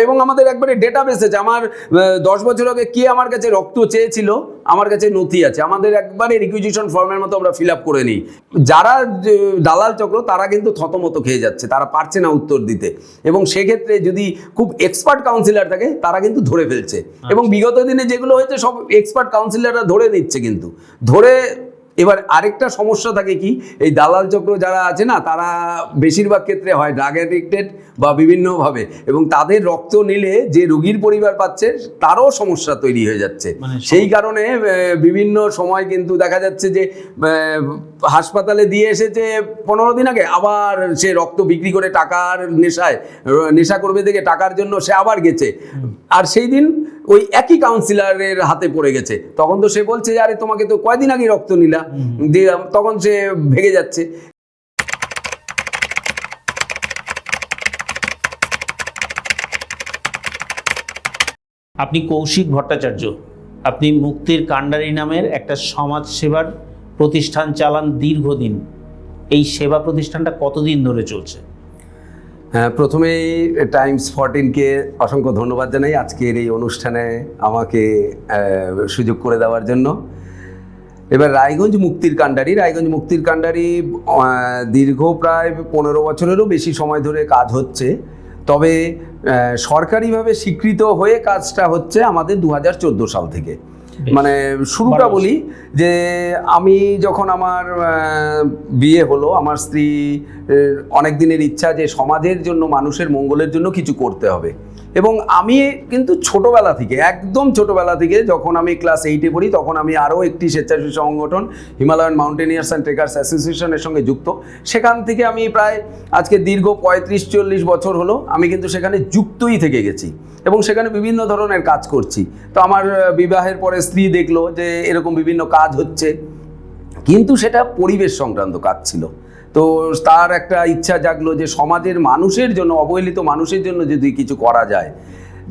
এবং আমাদের একবারে ডেটাবেস আছে। আমার 10 বছর আগে কে আমার কাছে রক্ত চেয়েছিল, আমার কাছে নথি আছে, আমাদের একবারে রিকুইজিশন ফর্মের মতো আমরা ফিল আপ করে নিই। যারা দালাল চক্র তারা কিন্তু থতমত খেয়ে যাচ্ছে, তারা পারছে না উত্তর দিতে, এবং সেক্ষেত্রে যদি খুব এক্সপার্ট কাউন্সিলর থাকে তারা কিন্তু ধরে ফেলছে। এবং বিগত দিনে যেগুলো হয়েছে সব এক্সপার্ট কাউন্সিলররা ধরে নিচ্ছে, কিন্তু ধরে। এবার আরেকটা সমস্যা থাকে কি, এই দালাল চক্র যারা আছে না, তারা বেশিরভাগ ক্ষেত্রে হয় ড্রাগ অ্যাডিক্টেড বা বিভিন্নভাবে, এবং তাদের রক্ত নিলে যে রোগীর পরিবার পাচ্ছে তারও সমস্যা তৈরি হয়ে যাচ্ছে। সেই কারণে বিভিন্ন সময় কিন্তু দেখা যাচ্ছে যে হাসপাতালে দিয়ে এসেছে 15 দিন আগে, আবার সে রক্ত বিক্রি করে টাকার নেশা করবে দেখে টাকার জন্য সে আবার গেছে, আর সেই দিন ওই একই কাউন্সিলরের হাতে পড়ে গেছে। তখন তো সে বলছে যে আরে তোমাকে তো কয়দিন আগে রক্ত নিলাম, তখন সে ভেগে যাচ্ছে। আপনি কৌশিক ভট্টাচার্য, আপনি মুক্তির কান্ডারি নামের একটা সমাজ সেবার প্রতিষ্ঠান চালান দীর্ঘদিন। এই সেবা প্রতিষ্ঠানটা কতদিন ধরে চলছে? হ্যাঁ, প্রথমেই টাইমস 14কে অসংখ্য ধন্যবাদ জানাই আজকের এই অনুষ্ঠানে আমাকে সুযোগ করে দেওয়ার জন্য। এবার রায়গঞ্জ মুক্তির কান্ডারি দীর্ঘ প্রায় 15 বছরেরও বেশি সময় ধরে কাজ হচ্ছে। তবে সরকারিভাবে স্বীকৃত হয়ে কাজটা হচ্ছে আমাদের 2014 সাল থেকে। মানে শুরুটা বলি যে আমি যখন আমার বিয়ে হলো, আমার স্ত্রী অনেক দিনের ইচ্ছা যে সমাজের জন্য, মানুষের মঙ্গলের জন্য কিছু করতে হবে। এবং আমি কিন্তু একদম ছোটোবেলা থেকে যখন আমি ক্লাস 8-এ পড়ি, তখন আমি আরও একটি স্বেচ্ছাসেবী সংগঠন হিমালয়ান মাউন্টেনিয়ার্স অ্যান্ড ট্রেকার্স অ্যাসোসিয়েশনের সঙ্গে যুক্ত। সেখান থেকে আমি প্রায় আজকে দীর্ঘ 35-40 বছর হলো আমি কিন্তু সেখানে যুক্তই থেকে গেছি, এবং সেখানে বিভিন্ন ধরনের কাজ করছি। তো আমার বিবাহের পরে স্ত্রী দেখলো যে এরকম বিভিন্ন কাজ হচ্ছে, কিন্তু সেটা পরিবেশ সংক্রান্ত কাজ ছিল। তো তার একটা ইচ্ছা জাগলো যে সমাজের মানুষের জন্য, অবহেলিত মানুষের জন্য যদি কিছু করা যায়।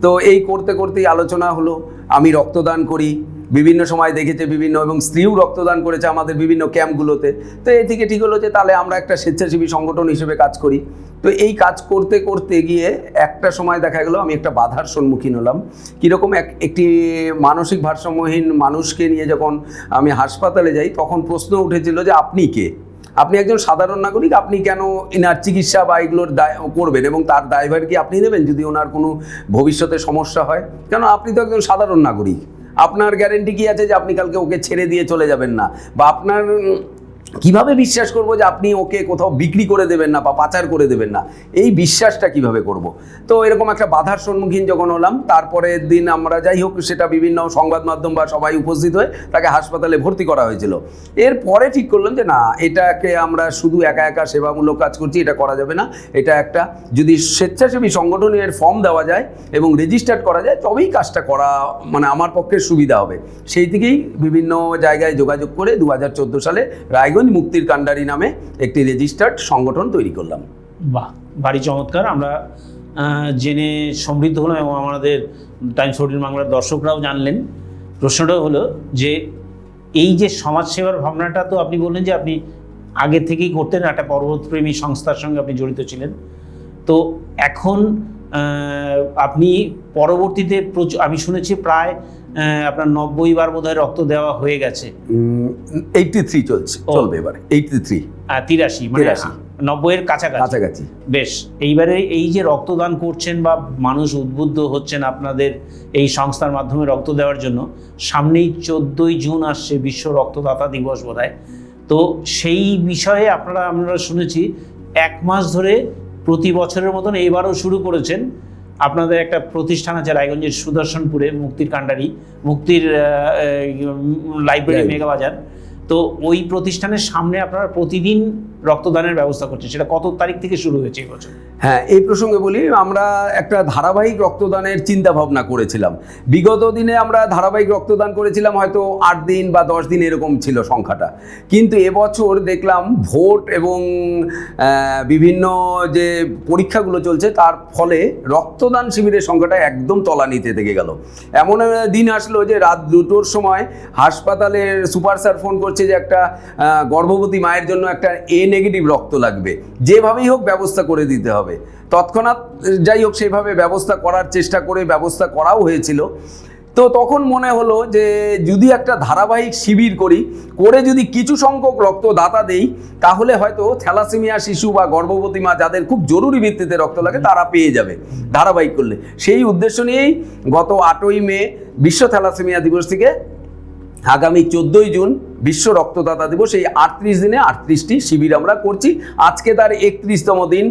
তো এই করতে করতেই আলোচনা হলো। আমি রক্তদান করি, বিভিন্ন সময় দেখেছে এবং স্ত্রীও রক্তদান করেছে আমাদের বিভিন্ন ক্যাম্পগুলোতে। তো এই থেকে ঠিক হলো যে তাহলে আমরা একটা স্বেচ্ছাসেবী সংগঠন হিসেবে কাজ করি। তো এই কাজ করতে করতে গিয়ে একটা সময় দেখা গেল আমি একটা বাধার সম্মুখীন হলাম। কীরকম, একটি মানসিক ভারসাম্যহীন মানুষকে নিয়ে যখন আমি হাসপাতালে যাই, তখন প্রশ্ন উঠেছিল যে আপনি কে? আপনি একজন সাধারণ নাগরিক, আপনি কেন এনার চিকিৎসা বা এগুলোর দায় করবেন, এবং তার দায়ভার কি আপনি নেবেন যদি ওনার কোনো ভবিষ্যতে সমস্যা হয়? কেন, আপনি তো একজন সাধারণ নাগরিক, আপনার গ্যারেন্টি কি আছে যে আপনি কালকে ওকে ছেড়ে দিয়ে চলে যাবেন না? বা আপনার কিভাবে বিশ্বাস করব যে আপনি ওকে কোথাও বিক্রি করে দেবেন না বা পাচার করে দেবেন না? এই বিশ্বাসটা কিভাবে করব? তো এরকম একটা বাধার সম্মুখীন যখন হলাম, তারপরের দিন আমরা যাই হোক, সেটা বিভিন্ন সংবাদ মাধ্যম বা সবাই উপস্থিত হয়ে তাকে হাসপাতালে ভর্তি করা হয়েছিল। এরপরে ঠিক করলাম যে না, এটাকে আমরা শুধু একা একা সেবামূলক কাজ করছি, এটা করা যাবে না। এটা একটা যদি স্বেচ্ছাসেবী সংগঠনের ফর্ম দেওয়া যায় এবং রেজিস্টার্ড করা যায়, তবেই কাজটা করা মানে আমার পক্ষে সুবিধা হবে। সেই থেকেই বিভিন্ন জায়গায় যোগাযোগ করে 2014 সালে রায়গঞ্জ মুক্তির কান্ডারি নামে একটি রেজিস্টার্ড সংগঠন তৈরি করলাম। বাহ, ভারী চমৎকার। আমরা জেনে সমৃদ্ধ হলাম এবং আমাদের টাইমস 14 বাংলার দর্শকরাও জানলেন। প্রশ্নটা হলো যে এই যে সমাজসেবার ভাবনাটা, তো আপনি বললেন যে আপনি আগে থেকেই করতেন, একটা পর্বতপ্রেমী সংস্থার সঙ্গে আপনি জড়িত ছিলেন। তো এখন আপনি পরবর্তীতে আমি শুনেছি প্রায় আপনার 90 বার বোধহয় রক্ত দেওয়া হয়ে গেছে। 83 চলবে এবারে, 83 মানে 90-এর কাছাকাছি। বেশ, এইবারে এই যে রক্তদান করছেন বা মানুষ উদ্বুদ্ধ হচ্ছেন আপনাদের এই সংস্থার মাধ্যমে রক্ত দেওয়ার জন্য, সামনেই 14ই জুন আসছে বিশ্ব রক্তদাতা দিবস বোধহয়। তো সেই বিষয়ে আমরা শুনেছি 1 মাস ধরে প্রতি বছরের মতন এইবারও শুরু করেছেন। আপনাদের একটা প্রতিষ্ঠান আছে রায়গঞ্জের সুদর্শনপুরে, মুক্তির লাইব্রেরি মেগাবাজার। তো ওই প্রতিষ্ঠানের সামনে আপনারা প্রতিদিন রক্তদানের ব্যবস্থা করছেন, সেটা কত তারিখ থেকে শুরু হয়েছে এবছর? হ্যাঁ, এই প্রসঙ্গে বলি, আমরা একটা ধারাবাহিক রক্তদানের চিন্তা ভাবনা করেছিলাম। বিগত দিনে আমরা ধারাবাহিক রক্তদান করেছিলাম, হয়তো 8 দিন বা 10 দিন এরকম ছিল সংখ্যাটা। কিন্তু এবছর দেখলাম ভোট এবং বিভিন্ন যে পরীক্ষাগুলো চলছে, তার ফলে রক্তদান শিবিরের সংখ্যাটা একদম তলানিতে থেকে গেল। এমন দিন আসলো যে রাত 2টোর সময় হাসপাতালের সুপার স্যার ফোন করছে যে একটা গর্ভবতী মায়ের জন্য একটা N নেগেটিভ রক্ত লাগবে, যেভাবেই হোক ব্যবস্থা করে দিতে হবে। তৎক্ষণাৎ যাই হোক সেইভাবে ব্যবস্থা করার চেষ্টা করে ব্যবস্থা করাও হয়েছিল। তো তখন মনে হলো যে যদি একটা ধারাবাহিক শিবির করে যদি কিছু সংখ্যক রক্তদাতা দেই, তাহলে হয়তো থ্যালাসেমিয়া শিশু বা গর্ভবতী মা যাদের খুব জরুরি ভিত্তিতে রক্ত লাগে তারা পেয়ে যাবে ধারাবাহিক করলে। সেই উদ্দেশ্য নিয়েই গত 8ই মে বিশ্ব থ্যালাসেমিয়া দিবস থেকে আগামী 14ই জুন বিশ্ব রক্তদাতা দিবস, এই 38 দিনে 38টি শিবির আমরা করছি। আজকে তার 31তম দিন,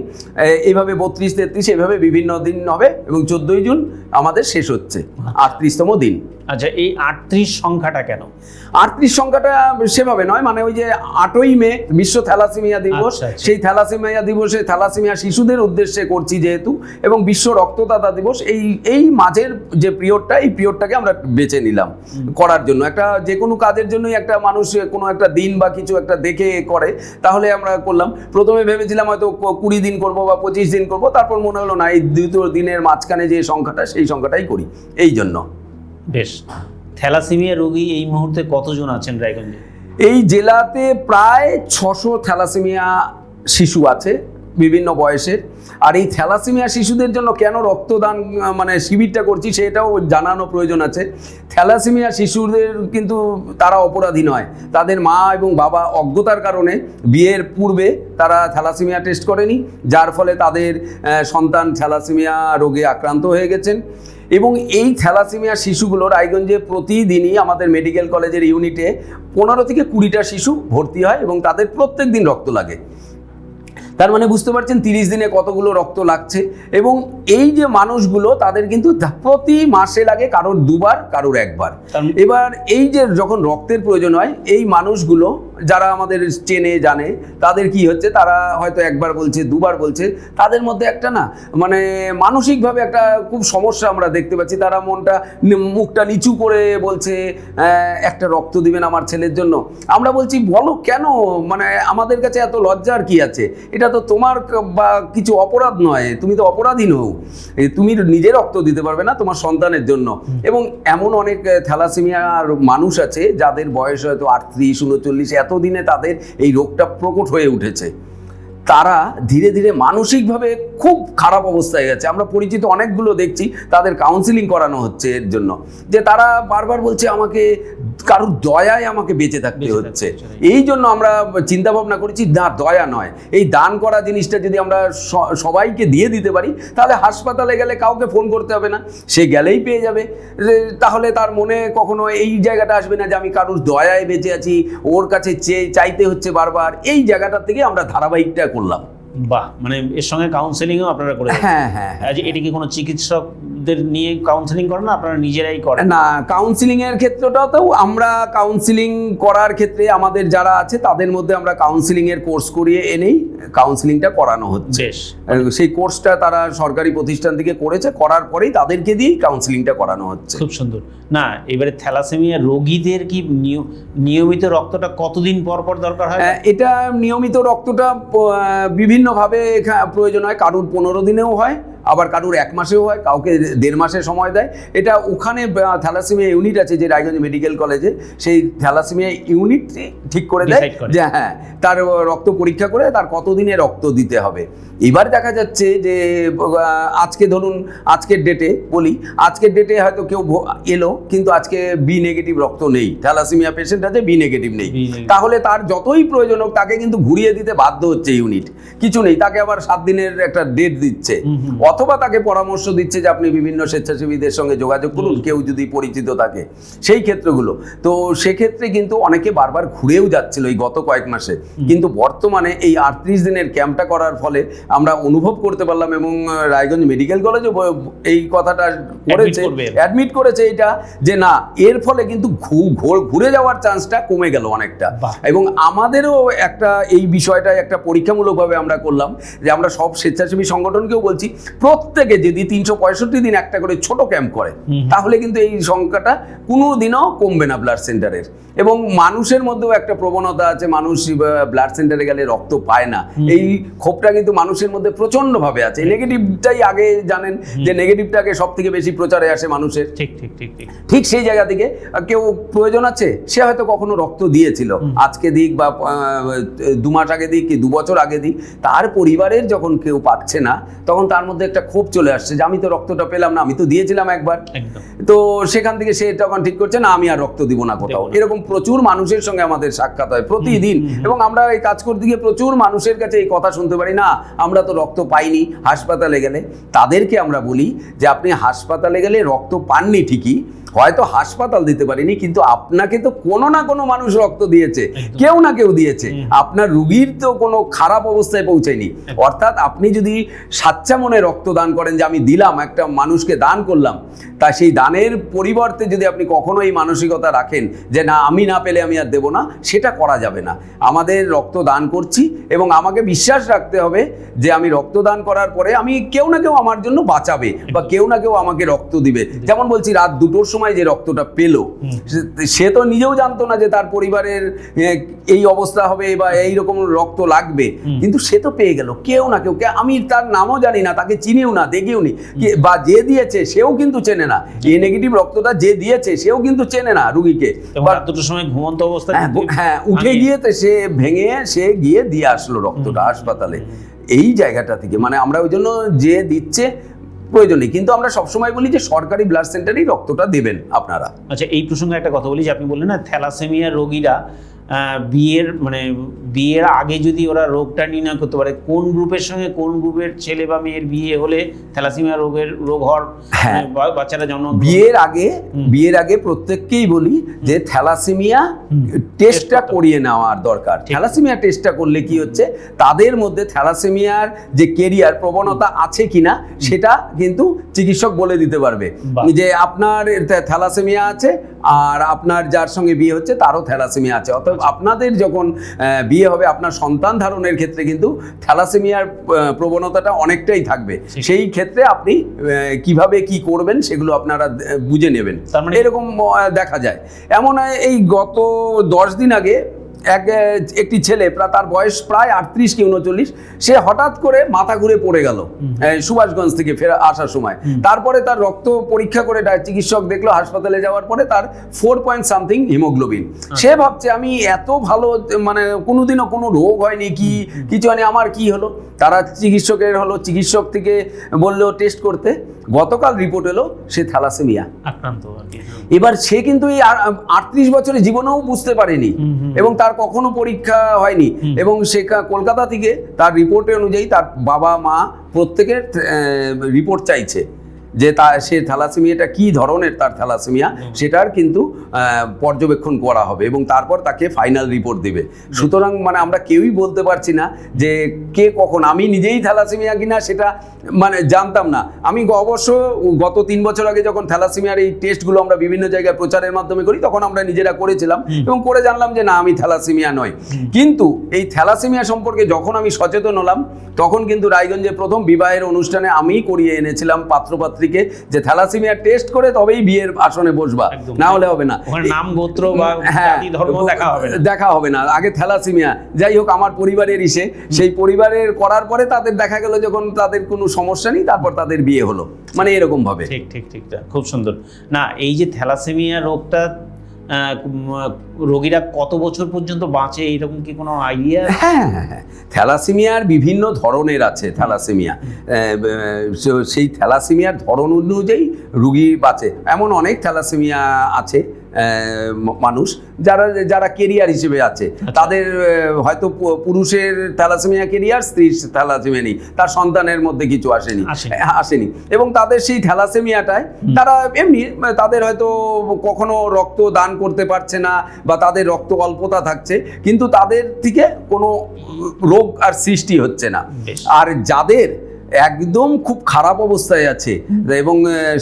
এইভাবে 32, 33 এইভাবে বিভিন্ন দিন হবে এবং 14ই জুন আমাদের শেষ হচ্ছে 38তম দিন। আচ্ছা, এই 38 সংখ্যাটা কেন? 38 সংখ্যাটা সেভাবে নয়, মানে ওই যে 8ই মে বিশ্ব থ্যালাসেমিয়া দিবস, সেই থ্যালাসেমিয়া দিবসে থ্যালাসেমিয়া শিশুদের উদ্দেশ্যে করছি যেহেতু, এবং বিশ্ব রক্তদাতা দিবস, এই মাঝের যে পিরিয়ডটা, এই পিরিয়ডটাকে আমরা বেছে নিলাম করার জন্য। একটা যে কোনো কাজের জন্যই একটা মানুষ কোনো একটা দিন বা কিছু একটা দেখে করে, তাহলে আমরা করলাম। প্রথমে ভেবেছিলাম হয়তো 20 দিন করব বা 25 দিন করব, তারপর মনে হলো না, এই 2 দিনের মাঝখানে যে সংখ্যাটা সেই সংখ্যাটাই করি এই জন্য। বেশ। থ্যালাসেমিয়া রোগী এই মুহূর্তে কতজন আছেন রায়গঞ্জে? এই জেলাতে প্রায় 600 থ্যালাসেমিয়া শিশু আছে বিভিন্ন বয়সের। আর এই থ্যালাসেমিয়া শিশুদের জন্য কেন রক্তদান মানে শিবিরটা করছি সেটাও জানানো প্রয়োজন আছে। থ্যালাসেমিয়া শিশুদের কিন্তু তারা অপরাধী নয়, তাদের মা এবং বাবা অজ্ঞতার কারণে বিয়ের পূর্বে তারা থ্যালাসেমিয়া টেস্ট করেনি, যার ফলে তাদের সন্তান থ্যালাসেমিয়া রোগে আক্রান্ত হয়ে গেছেন। এবং এই থ্যালাসেমিয়া শিশুগুলো রায়গঞ্জে প্রতিদিনই আমাদের মেডিকেল কলেজের ইউনিটে 15 থেকে 20টা শিশু ভর্তি হয় এবং তাদের প্রত্যেক দিন রক্ত লাগে। তার মানে বুঝতে পারছেন 30 দিনে কতগুলো রক্ত লাগছে। এবং এই যে মানুষগুলো তাদের কিন্তু প্রতি মাসে লাগে, কারোর 2বার, কারোর 1বার। এবার এই যে যখন রক্তের প্রয়োজন হয়, এই মানুষগুলো যারা আমাদের চেনে জানে, তাদের কি হচ্ছে, তারা হয়তো 1বার বলছে, 2বার বলছে, তাদের মধ্যে একটা না মানে মানসিকভাবে একটা খুব সমস্যা আমরা দেখতে পাচ্ছি। তারা মুখটা নিচু করে বলছে একটা রক্ত দিবেন আমার ছেলের জন্য। আমরা বলছি বলো কেন, মানে আমাদের কাছে এত লজ্জার কি আছে, এটা তো তোমার বা কিছু অপরাধ নয়, তুমি তো অপরাধী নও, তুমি নিজে রক্ত দিতে পারবে না তোমার সন্তানের জন্য। এবং এমন অনেক থ্যালাসেমিয়ার মানুষ আছে যাদের বয়স হয়তো 38, 39, এতদিনে তাদের এই রোগটা প্রকট হয়ে উঠেছে। তারা ধীরে ধীরে মানসিকভাবে খুব খারাপ অবস্থায় গেছে। আমরা পরিচিত অনেকগুলো দেখছি, তাদের কাউন্সিলিং করানো হচ্ছে এর জন্য, যে তারা বারবার বলছে আমাকে কারোর দয়ায় আমাকে বেঁচে থাকতে হচ্ছে। এই জন্য আমরা চিন্তা ভাবনা করেছি না, দয়া নয়, এই দান করা জিনিসটা যদি আমরা সবাইকে দিয়ে দিতে পারি, তাহলে হাসপাতালে গেলে কাউকে ফোন করতে হবে না, সে গেলেই পেয়ে যাবে। তাহলে তার মনে কখনো এই জায়গাটা আসবে না যে আমি কারোর দয়ায় বেঁচে আছি, ওর কাছে চাইতে হচ্ছে বারবার। এই জায়গাটা থেকে আমরা ধারাবাহিকটা করলাম। বাহ, মানে এর সঙ্গে কাউন্সেলিংও আপনারা করে? হ্যাঁ হ্যাঁ। এটা কি কোনো চিকিৎসকদের নিয়ে কাউন্সেলিং করেন না, আপনারা নিজেরাই করেন? না, কাউন্সিলিং এর ক্ষেত্রটাতেও আমরা কাউন্সিলিং করার ক্ষেত্রে আমাদের যারা আছে তাদের মধ্যে আমরা কাউন্সিলিং এর কোর্স করিয়ে এনেই কাউন্সিলিংটা করানো হচ্ছে। সেই কোর্সটা তারা সরকারি প্রতিষ্ঠান থেকে করেছে, করার পরেই তাদেরকে দিয়েই কাউন্সিলিংটা করানো হচ্ছে। খুব সুন্দর। না, এবারে থ্যালাসেমিয়া রোগীদের কি নিয়মিত রক্তটা কতদিন পর পর দরকার হয়? এটা নিয়মিত রক্তটা বিভিন্নভাবে প্রয়োজন হয়, কারুর 15 দিনেও হয়, আবার কারুর 1 মাসেও হয়, কাউকে 1.5 মাসে সময় দেয়। এটা ওখানে থ্যালাসেমিয়া ইউনিট আছে যে রায়গঞ্জ মেডিকেল কলেজে, সেই থ্যালাসেমিয়া ইউনিট ঠিক করে দেয় যে হ্যাঁ তার রক্ত পরীক্ষা করে তার কতদিনে রক্ত দিতে হবে। এবার দেখা যাচ্ছে যে আজকে ধরুন আজকের ডেটে বলি, আজকের ডেটে হয়তো কেউ এলো কিন্তু আজকে বি নেগেটিভ রক্ত নেই, থ্যালাসেমিয়া পেশেন্ট আছে, বি নেগেটিভ নেই, তাহলে তার যতই প্রয়োজন হোক তাকে কিন্তু ঘুরিয়ে দিতে বাধ্য হচ্ছে ইউনিট। কিছু নেই, তাকে আবার 7 দিনের একটা ডেট দিচ্ছে, অথবা তাকে পরামর্শ দিচ্ছে যে আপনি বিভিন্ন স্বেচ্ছাসেবীদের সঙ্গে যোগাযোগ করুন, কেউ যদি পরিচিত থাকে সেই ক্ষেত্রগুলো। তো সেক্ষেত্রে কিন্তু অনেকে বারবার ঘুরেও যাচ্ছিল এই গত কয়েক মাসে, কিন্তু বর্তমানে এই 38 দিনের ক্যাম্পটা করার ফলে আমরা অনুভব করতে পারলাম, এবং রায়গঞ্জ মেডিকেল কলেজে এই কথাটা করেছে, অ্যাডমিট করেছে এটা, যে না এর ফলে কিন্তু ঘুরে যাওয়ার চান্সটা কমে গেল অনেকটা। এবং আমাদেরও একটা এই বিষয়টা একটা পরীক্ষামূলকভাবে আমরা করলাম, যে আমরা সব স্বেচ্ছাসেবী সংগঠনকেও বলছি প্রত্যেকে যদি 365 দিন একটা করে ছোট ক্যাম্প করে, তাহলে কিন্তু এই সংখ্যাটা কোনোদিনও কমবে না ব্লাড সেন্টারের। এবং মানুষের মধ্যেও একটা প্রবণতা আছে, মানুষ ব্লাড সেন্টারে গেলে রক্ত পায় না, এই ক্ষোভটা কিন্তু মানুষের মধ্যে প্রচন্ড ভাবে আছে। নেগেটিভটাই আগে জানেন যে নেগেটিভটাকে সব থেকে বেশি প্রচারে আসে মানুষের। ঠিক ঠিক ঠিক ঠিক ঠিক সেই জায়গা থেকে কেউ প্রয়োজন আছে, সে হয়তো কখনো রক্ত দিয়েছিল, আজকে দিক বা 2 মাস আগে দিক কি 2 বছর আগে দিক, তার পরিবারের যখন কেউ পাচ্ছে না, তখন তার মধ্যে একটা ক্ষোভ চলে আসছে যে আমি তো রক্তটা পেলাম না, আমি তো দিয়েছিলাম একবার। তো সেখান থেকে সে তখন ঠিক করছে না, আমি আর রক্ত দিব না কোথাও। এরকম প্রচুর মানুষের সঙ্গে আমাদের সাক্ষাৎ হয় প্রতিদিন, এবং আমরা এই কাজ করতে গিয়ে প্রচুর মানুষের কাছে এই কথা শুনতে পারি, না আমরা তো রক্ত পাইনি হাসপাতালে গেলে। তাদেরকে আমরা বলি যে আপনি হাসপাতালে গেলে রক্ত পাননি ঠিকই, হয়তো হাসপাতাল দিতে পারেনি, কিন্তু আপনাকে তো কোনো না কোনো মানুষ রক্ত দিয়েছে, কেউ না কেউ দিয়েছে। আপনার রুগীর তো কোনো খারাপ অবস্থায় পৌঁছায়নি। অর্থাৎ আপনি যদি সাচ্চা মনে রক্ত দান করেন যে আমি দিলাম, একটা মানুষকে দান করলাম, তা সেই দানের পরিবর্তে যদি আপনি কখনো এই মানসিকতা রাখেন যে না আমি না পেলে আমি আর দেবো না, সেটা করা যাবে না। আমাদের রক্ত দান করছি এবং আমাকে বিশ্বাস রাখতে হবে যে আমি রক্ত দান করার পরে আমি কেউ না কেউ আমার জন্য বাঁচাবে বা কেউ না কেউ আমাকে রক্ত দিবে। যেমন বলছি, রাত 2টোর সময় যে রক্তটা পেল, সে তো নিজেও জানতো না যে তার পরিবারের এই অবস্থা হবে বা এই রকম রক্ত লাগবে, কিন্তু সে তো পেয়ে গেল। কেউ না কেউ, আমি তার নামও জানি না, তাকে চিনিও না, দেখিও নি, বা যে দিয়েছে সেও কিন্তু চেনে না। এই নেগেটিভ রক্তটা যে দিয়েছে সেও কিন্তু চেনে না রুগীকে। দুটোর সময় ঘুমন্ত অবস্থা, হ্যাঁ, উঠে গিয়ে সে ভেঙে সে গিয়ে দিয়ে আসলো রক্তটা হাসপাতালে। এই জায়গাটা থেকে মানে আমরা ওই জন্য যে দিচ্ছে প্রয়োজন নেই, কিন্তু আমরা সবসময় বলি যে সরকারি ব্লাড সেন্টারেই রক্তটা দেবেন আপনারা। আচ্ছা, এই প্রসঙ্গে একটা কথা বলি যে আপনি বললেন না থ্যালাসেমিয়া রোগীরা বিয়ের আগে যদি ওরা রোগটা নির্ণয় করতে পারে, কোন গ্রুপের সঙ্গে কোন গ্রুপের ছেলে বা মেয়ের বিয়ে হলে থ্যালাসেমিয়া রোগ হওয়ার বাচ্চারা জন্ম, বিয়ের আগে প্রত্যেককেই বলি যে থ্যালাসেমিয়া টেস্টটা করিয়ে নেওয়ার দরকার। থ্যালাসেমিয়া টেস্টটা করলে কি হচ্ছে, তাদের মধ্যে থ্যালাসেমিয়ার যে কেরিয়ার প্রবণতা আছে কিনা সেটা কিন্তু চিকিৎসক বলে দিতে পারবে যে আপনার থ্যালাসেমিয়া আছে আর আপনার যার সঙ্গে বিয়ে হচ্ছে তারও থ্যালাসেমিয়া আছে। অতএব আপনাদের যখন বিয়ে হবে, আপনার সন্তান ধারণের ক্ষেত্রে কিন্তু থ্যালাসেমিয়ার প্রবণতাটা অনেকটাই থাকবে। সেই ক্ষেত্রে আপনি কিভাবে কি করবেন সেগুলো আপনারা বুঝে নেবেন। এরকম দেখা যায়। এমন এই গত 10 দিন আগে একটি ছেলে, তার বয়স প্রায় 38 কি 39, সে হঠাৎ করে মাথা ঘুরে পড়ে গেল সুভাষগঞ্জ থেকে ফেরা আসার সময়। তারপরে তার রক্ত পরীক্ষা করে চিকিৎসক দেখলো, হাসপাতালে যাওয়ার পরে তার 4 হিমোগ্লোবিন। সে ভাবছে আমি এত ভালো, মানে কোনোদিনও কোনো রোগ হয়নি, কি কিছু হয়নি, আমার কি হলো। তারা চিকিৎসক থেকে বললো টেস্ট করতে, গতকাল রিপোর্ট এলো সে থ্যালাসেমিয়া আক্রান্ত। এবার সে কিন্তু এই 38 বছরের জীবনেও বুঝতে পারেনি এবং তার কখনো পরীক্ষা হয়নি, এবং সে কলকাতা থেকে তার রিপোর্টের অনুযায়ী তার বাবা মা প্রত্যেকের রিপোর্ট চাইছে যে সে থ্যালাসেমিয়াটা কি ধরনের, তার থ্যালাসেমিয়া সেটার কিন্তু পর্যবেক্ষণ করা হবে এবং তারপর তাকে ফাইনাল রিপোর্ট দেবে। সুতরাং মানে আমরা কেউই বলতে পারছি না যে কে কখন, আমি নিজেই থ্যালাসেমিয়া কিনা সেটা মানে জানতাম না। আমি অবশ্য গত 3 বছর আগে যখন থ্যালাসেমিয়ার এই টেস্টগুলো আমরা বিভিন্ন জায়গায় প্রচারের মাধ্যমে করি, তখন আমরা নিজেরা করেছিলাম এবং করে জানলাম যে না, আমি থ্যালাসেমিয়া নয়। কিন্তু এই থ্যালাসেমিয়া সম্পর্কে যখন আমি সচেতন হলাম, তখন কিন্তু রায়গঞ্জে প্রথম বিবাহের অনুষ্ঠানে আমি করিয়ে এনেছিলাম পাত্রপাত্রীকে যে থ্যালাসেমিয়া টেস্ট করে তবেই বিয়ের আসনে বসবা, না হলে হবে না। নাম গোত্র বা জাতি ধর্ম দেখা হবে না, আগে থ্যালাসেমিয়া। যাই হোক, আমার পরিবারের সেই পরিবারের করার পরে তাদের দেখা গেল যখন তাদের কোনো সমস্যা নেই, তারপর তাদের বিয়ে হলো, মানে এরকম ভাবে। ঠিক ঠিক ঠিক, খুব সুন্দর। না, এই যে থ্যালাসেমিয়া রোগটা রোগীরা কত বছর পর্যন্ত বাঁচে, এইরকম কি কোনো আইডিয়া? হ্যাঁ, থ্যালাসেমিয়ার বিভিন্ন ধরনের আছে। থ্যালাসেমিয়া, সেই থ্যালাসেমিয়ার ধরন অনুযায়ী রুগী বাঁচে। এমন অনেক থ্যালাসেমিয়া আছে মানুষ যারা কেরিয়ার হিসেবে আছে, তাদের হয়তো পুরুষের থ্যালাসেমিয়া কেরিয়ার, স্ত্রীর থ্যালাসেমিয়া নেই, তার সন্তানের মধ্যে কিছু আসেনি এবং তাদের সেই থ্যালাসেমিয়াটায় তারা এমনি, তাদের হয়তো কখনো রক্ত দান করতে পারছে না বা তাদের রক্ত অল্পতা থাকছে, কিন্তু তাদের থেকে কোনো রোগ আর সৃষ্টি হচ্ছে না। আর যাদের একদম খুব খারাপ অবস্থায় আছে এবং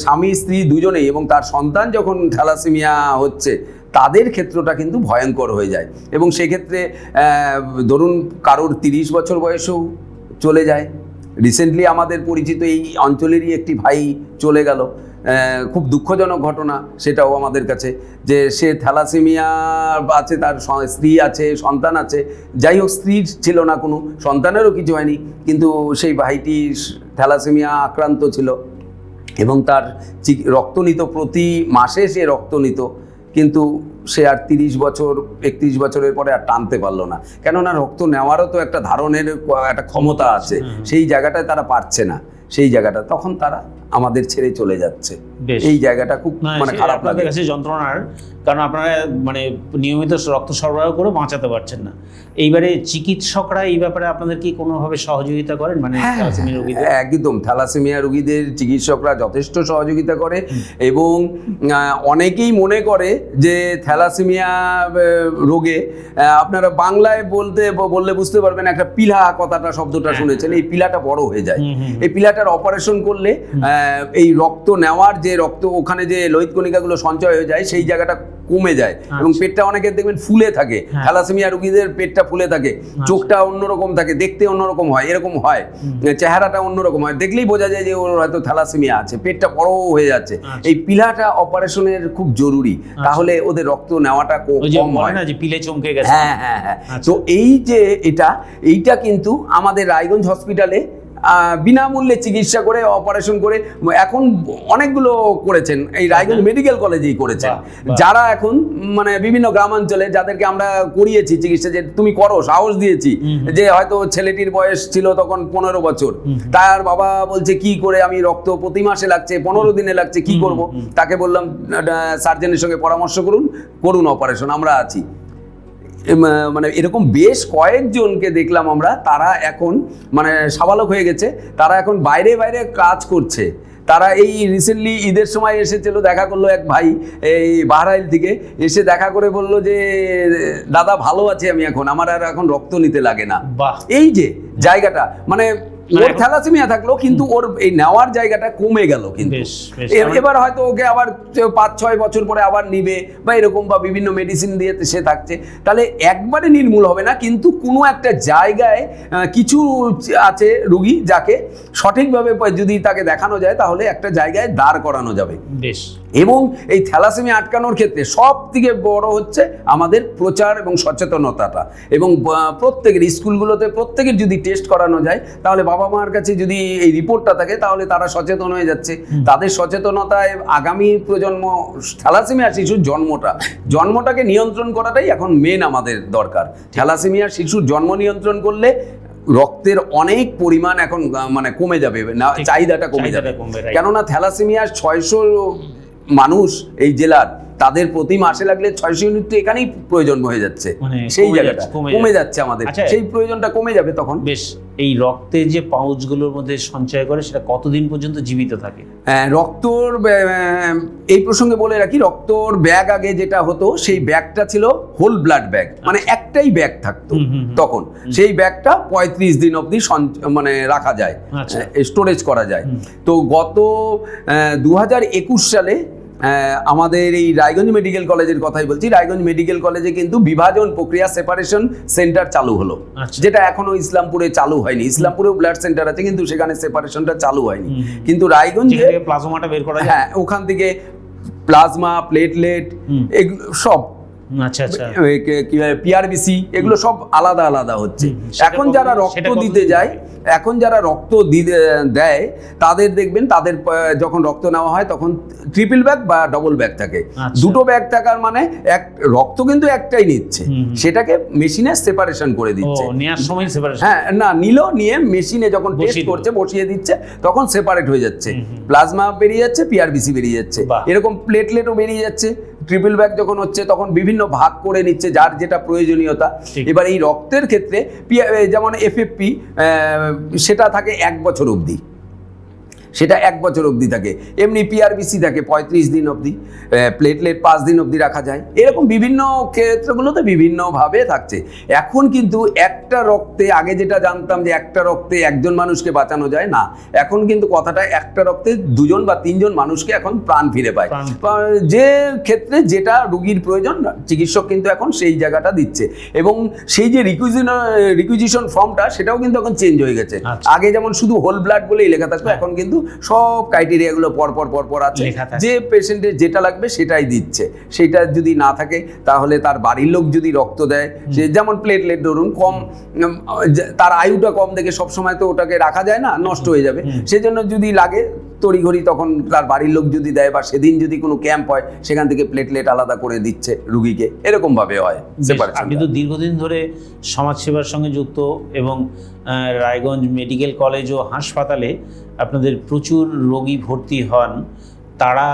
স্বামী স্ত্রী দুজনেই এবং তার সন্তান যখন থ্যালাসেমিয়া হচ্ছে, তাদের ক্ষেত্রটা কিন্তু ভয়ঙ্কর হয়ে যায় এবং সেক্ষেত্রে ধরুন কারোর 30 বছর বয়সেও চলে যায় রিসেন্টলি আমাদের পরিচিত এই অঞ্চলেরই একটি ভাই চলে গেল, খুব দুঃখজনক ঘটনা সেটাও আমাদের কাছে, যে সে থ্যালাসেমিয়া আছে, তার স্ত্রী আছে, সন্তান আছে, যাই হোক স্ত্রী ছিল না, কোনো সন্তানেরও কিছু হয়নি, কিন্তু সেই ভাইটি থ্যালাসেমিয়া আক্রান্ত ছিল এবং তার রক্ত নিত, প্রতি মাসে সে রক্ত নিত, কিন্তু সে আর 31 বছরের পরে আর টানতে পারলো না, কেননা রক্ত নেওয়ারও তো একটা ধারণের একটা ক্ষমতা আছে, সেই জায়গাটায় তারা পারছে না, সেই জায়গাটা তখন তারা আমাদের ছেড়ে চলে যাচ্ছে। এই জায়গাটা খুব মানে খারাপ লাগে কাছে যন্ত্রণার, কারণ আপনারা মানে নিয়মিত রক্ত সরবরাহ করে বাঁচাতে পারছেন না। এইবারে চিকিৎসকরা এই ব্যাপারে আপনাদের কি কোনোভাবে সহযোগিতা করেন? মানে থ্যালাসেমিয়া রোগীদের? একদম, থ্যালাসেমিয়া রোগীদের চিকিৎসকরা যথেষ্ট সহযোগিতা করে এবং অনেকেই মনে করে যে থ্যালাসেমিয়া রোগে আপনারা বাংলায় বললে বুঝতে পারবেন, একটা পিলা কথাটা শব্দটা শুনেছেন, এই পিলাটা বড় হয়ে যায়, এই পিলাটার অপারেশন করলে এই রক্ত নেওয়ার যে রক্ত ওখানে যে লোহিত কণিকাগুলো সঞ্চয় হয়ে যায় সেই জায়গাটা কমে যায় এবং পেটটা অনেকের দেখবেন ফুলে থাকে, থ্যালাসেমিয়া রোগীদের পেটটা ফুলে থাকে, চোখটা অন্যরকম থাকে, দেখতে অন্যরকম হয়, এরকম হয়, চেহারাটা অন্যরকম হয়, দেখলেই বোঝা যায় যে ওর হয়তো থ্যালাসেমিয়া আছে, পেটটা বড় হয়ে যাচ্ছে। এই পিলাটা অপারেশনের খুব জরুরি, তাহলে ওদের রক্ত নেওয়াটা কম হয় না, যে পিলে চমকে গেছে। হ্যাঁ। তো এই যে এইটা কিন্তু আমাদের রায়গঞ্জ হসপিটালে বিনামূল্যে চিকিৎসা করে, অপারেশন করে, এখন অনেকগুলো করেছেন, এই রায়গঞ্জ মেডিকেল কলেজেই করেছেন, যারা এখন মানে বিভিন্ন গ্রামাঞ্চলে যাদেরকে আমরা করিয়েছি চিকিৎসা, যে তুমি করো, সাহস দিয়েছি, যে হয়তো ছেলেটির বয়স ছিল তখন 15 বছর, তার বাবা বলছে কি করে, আমি রক্ত প্রতি মাসে লাগছে, 15 দিনে লাগছে, কি করব, তাকে বললাম সার্জনের সঙ্গে পরামর্শ করুন অপারেশন, আমরা আছি। মানে এরকম বেশ কয়েকজনকে দেখলাম আমরা, তারা এখন মানে সাবালক হয়ে গেছে, তারা এখন বাইরে কাজ করছে। তারা এই রিসেন্টলি ঈদের সময় এসেছিল, দেখা করলো এক ভাই এই বাহরাইল থেকে, এসে দেখা করে বলল যে দাদা ভালো আছি আমি, এখন আমার আর এখন রক্ত নিতে লাগে না। এই যে জায়গাটা, মানে ওর থ্যালাসেমিয়া থাকলো কিন্তু ওর এই নেওয়ার জায়গাটা কমে গেল, কিন্তু এবার হয়তো ওকে আবার 5-6 বছর পরে আবার নিবে বা এরকম, বা বিভিন্ন মেডিসিন দিয়ে সে থাকছে, তাহলে একবারে নির্মূল হবে না, কিন্তু কোনো একটা জায়গায় কিছু আছে রোগী যাকে সঠিকভাবে যদি তাকে দেখানো যায় তাহলে একটা জায়গায় দাঁড় করানো যাবে। এবং এই থ্যালাসেমিয়া আটকানোর ক্ষেত্রে সব থেকে বড় হচ্ছে আমাদের প্রচার এবং সচেতনতাটা, এবং প্রত্যেকের স্কুলগুলোতে প্রত্যেকের যদি টেস্ট করানো যায়, তাহলে বাবা মার কাছে যদি এই রিপোর্টটা থাকে তাহলে তারা সচেতন হয়ে যাচ্ছে। তাদের সচেতনতায় আগামী প্রজন্ম, থ্যালাসেমিয়া শিশুর জন্মটাকে নিয়ন্ত্রণ করাটাই এখন মেন আমাদের দরকার। থ্যালাসেমিয়া শিশুর জন্ম নিয়ন্ত্রণ করলে রক্তের অনেক পরিমাণ এখন মানে কমে যাবে, চাহিদাটা কমে যাবে, কেননা থ্যালাসেমিয়ার 600 মানুষ এই জেলার, তাদের প্রতি মাসে লাগলে 600 ইউনিট তো এখানেই প্রয়োজন হয়ে যাচ্ছে, সেই জায়গাটা কমে যাচ্ছে আমাদের, সেই প্রয়োজনটা কমে যাবে তখন। বেশ, এই রক্তে যে পাউচগুলোর মধ্যে সঞ্চয় করে সেটা কতদিন পর্যন্ত জীবিত থাকে? রক্তর এই প্রসঙ্গে বলে রাখি, রক্তর ব্যাগ আগে যেটা হতো সেই ব্যাগটা ছিল হোল ব্লাড ব্যাগ, মানে একটাই ব্যাগ থাকতো তখন, সেই ব্যাগটা 35 দিন অবধি মানে রাখা যায়, স্টোরেজ করা যায়। তো গত 2021 সালে আমাদের এই রায়গঞ্জ মেডিকেল কলেজের কথাই বলছি, রায়গঞ্জ মেডিকেল কলেজে কিন্তু বিভাজন প্রক্রিয়া সেপারেশন সেন্টার চালু হলো, যেটা এখনো ইসলামপুরে চালু হয়নি। ইসলামপুরেও ব্লাড সেন্টার আছে কিন্তু সেখানে সেপারেশনটা চালু হয়নি, কিন্তু রায়গঞ্জে প্লাজমাটা বের করা যায়, হ্যাঁ, ওখান থেকে প্লাজমা, প্লেটলেট, এগুলো সব, পিআরবিসি, এগুলো সব আলাদা আলাদা হচ্ছে। এখন যারা রক্ত দিতে যায়, দেয় তাদের দেখবেন, তাদের যখন রক্ত নেওয়া হয় তখন ট্রিপল ব্যাগ বা ডবল ব্যাগ থাকে, দুটো ব্যাগ থাকার মানে রক্ত কিন্তু একটাই নিচ্ছে, সেটাকে মেশিনে সেপারেশন করে দিচ্ছে, হ্যাঁ, না নিয়ে মেশিনে যখন টেস্ট করছে, বসিয়ে দিচ্ছে, তখন সেপারেট হয়ে যাচ্ছে, প্লাজমা বেরিয়ে যাচ্ছে, পিআরবিসি বেরিয়ে যাচ্ছে, এরকম প্লেটলেটও বেরিয়ে যাচ্ছে। ট্রিপল ব্যাগ যখন হচ্ছে তখন বিভিন্ন ভাগ করে নিচ্ছে যার যেটা প্রয়োজনীয়তা। এবার এই রক্তের ক্ষেত্রে যেমন এফএফপি, সেটা থাকে 1 বছর অবধি, সেটা 1 বছর অবধি থাকে। এমনি পিআরবিসি থাকে 35 দিন অবধি, প্লেটলেট 5 দিন অবধি রাখা যায়। এরকম বিভিন্ন ক্ষেত্রগুলোতে বিভিন্নভাবে থাকছে। এখন কিন্তু একটা রক্তে, আগে যেটা জানতাম যে একটা রক্তে একজন মানুষকে বাঁচানো যায়, না, এখন কিন্তু কথাটা একটা রক্তে 2 বা 3 মানুষকে এখন প্রাণ ফিরে পায়। যে ক্ষেত্রে যেটা রোগীর প্রয়োজন, চিকিৎসক কিন্তু এখন সেই জায়গাটা দিচ্ছে। এবং সেই যে রিকুইজিশন ফর্মটা, সেটাও কিন্তু এখন চেঞ্জ হয়ে গেছে। আগে যেমন শুধু হোল ব্লাড বলেই লেখা থাকতো, এখন কিন্তু সব ক্রাইটেরিয়াগুলো পর আছে, যে পেশেন্টের যেটা লাগবে সেটাই দিচ্ছে। সেটা যদি না থাকে তাহলে তার বাড়ির লোক যদি রক্ত দেয়, সে যেমন প্লেটলেট ধরুন কম, তার আয়ুটা কম দেখে সবসময় তো ওটাকে রাখা যায় না, নষ্ট হয়ে যাবে। সেজন্য যদি লাগে তড়িঘড়ি তখন তার বাড়ির লোক যদি দেয়, বা সেদিন যদি কোনো ক্যাম্প হয় সেখান থেকে প্লেটলেট আলাদা করে দিচ্ছে রুগীকে, এরকম ভাবে হয়। আপনি তো দীর্ঘদিন ধরে সমাজসেবার সঙ্গে যুক্ত, এবং রায়গঞ্জ মেডিকেল কলেজ ও হাসপাতালে আপনাদের প্রচুর রোগী ভর্তি হন। তারা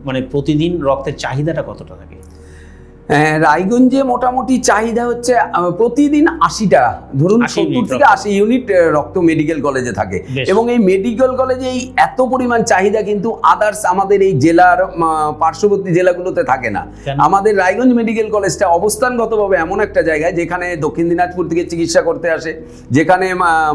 মানে প্রতিদিন রক্তের চাহিদাটা কতটা থাকে? রায়গঞ্জে মোটামুটি চাহিদা হচ্ছে প্রতিদিন 80টা, ধরুন 70 থেকে 80 ইউনিট রক্ত মেডিকেল কলেজে থাকে। এবং এই মেডিকেল কলেজে এই এত পরিমাণ চাহিদা কিন্তু আদার্স আমাদের এই জেলার পার্শ্ববর্তী জেলাগুলোতে থাকে না। আমাদের রায়গঞ্জ মেডিকেল কলেজটা অবস্থানগতভাবে এমন একটা জায়গায় যেখানে দক্ষিণ দিনাজপুর থেকে চিকিৎসা করতে আসে, যেখানে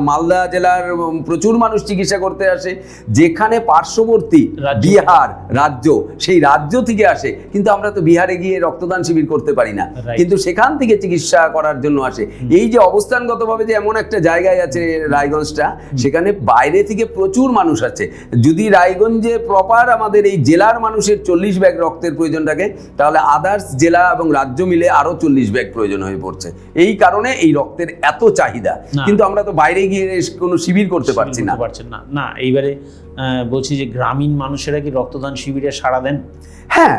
মালদা জেলার প্রচুর মানুষ চিকিৎসা করতে আসে, যেখানে পার্শ্ববর্তী বিহার রাজ্য, সেই রাজ্য থেকে আসে। কিন্তু আমরা তো বিহারে গিয়ে রক্তদান শিবির করতে পারি না, কিন্তু সেখান থেকে চিকিৎসা করার জন্য আসে। এই যে অবস্থানগতভাবে যে এমন একটা জায়গায় আছে রায়গঞ্জটা, সেখানে বাইরে থেকে প্রচুর মানুষ আছে। যদি রায়গঞ্জে প্রপার আমাদের এই জেলার মানুষের 40 ব্যাগ রক্তের প্রয়োজন থাকে, তাহলে আদার্স জেলা এবং রাজ্য মিলে আরো 40 ব্যাগ প্রয়োজন হয়ে পড়ছে। এই কারণে এই রক্তের এত চাহিদা। কিন্তু আমরা তো বাইরে গিয়ে কোনো শিবির করতে পারছি না। না, এইবারে বলছি যে গ্রামীণ মানুষেরা কি রক্তদান শিবিরে সাড়া দেন? হ্যাঁ,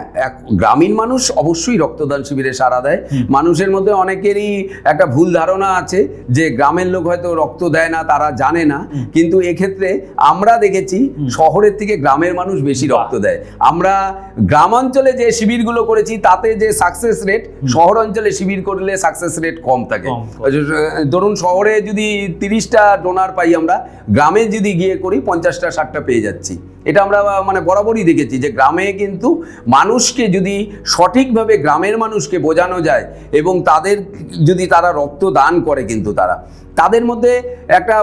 গ্রামীণ মানুষ অবশ্যই রক্তদান শিবিরে সাড়া দেয়। মানুষের মধ্যে অনেকেরই একটা ভুল ধারণা আছে যে গ্রামের লোক হয়তো রক্ত দেয় না, তারা জানে না। কিন্তু এক্ষেত্রে আমরা দেখেছি শহরের থেকে গ্রামের মানুষ বেশি রক্ত দেয়। আমরা গ্রামাঞ্চলে যে শিবিরগুলো করেছি তাতে যে সাকসেস রেট, শহর অঞ্চলে শিবির করলে সাকসেস রেট কম থাকে। ধরুন শহরে যদি 30টা ডোনার পাই, আমরা গ্রামে যদি গিয়ে করি 50টা 60টা পেয়ে যাচ্ছি। এটা আমরা মানে বরাবরই দেখেছি যে গ্রামে কিন্তু মানুষকে যদি সঠিকভাবে গ্রামের মানুষকে বোঝানো যায়, এবং তাদের যদি তারা রক্ত দান করে, কিন্তু তাদের মধ্যে একটা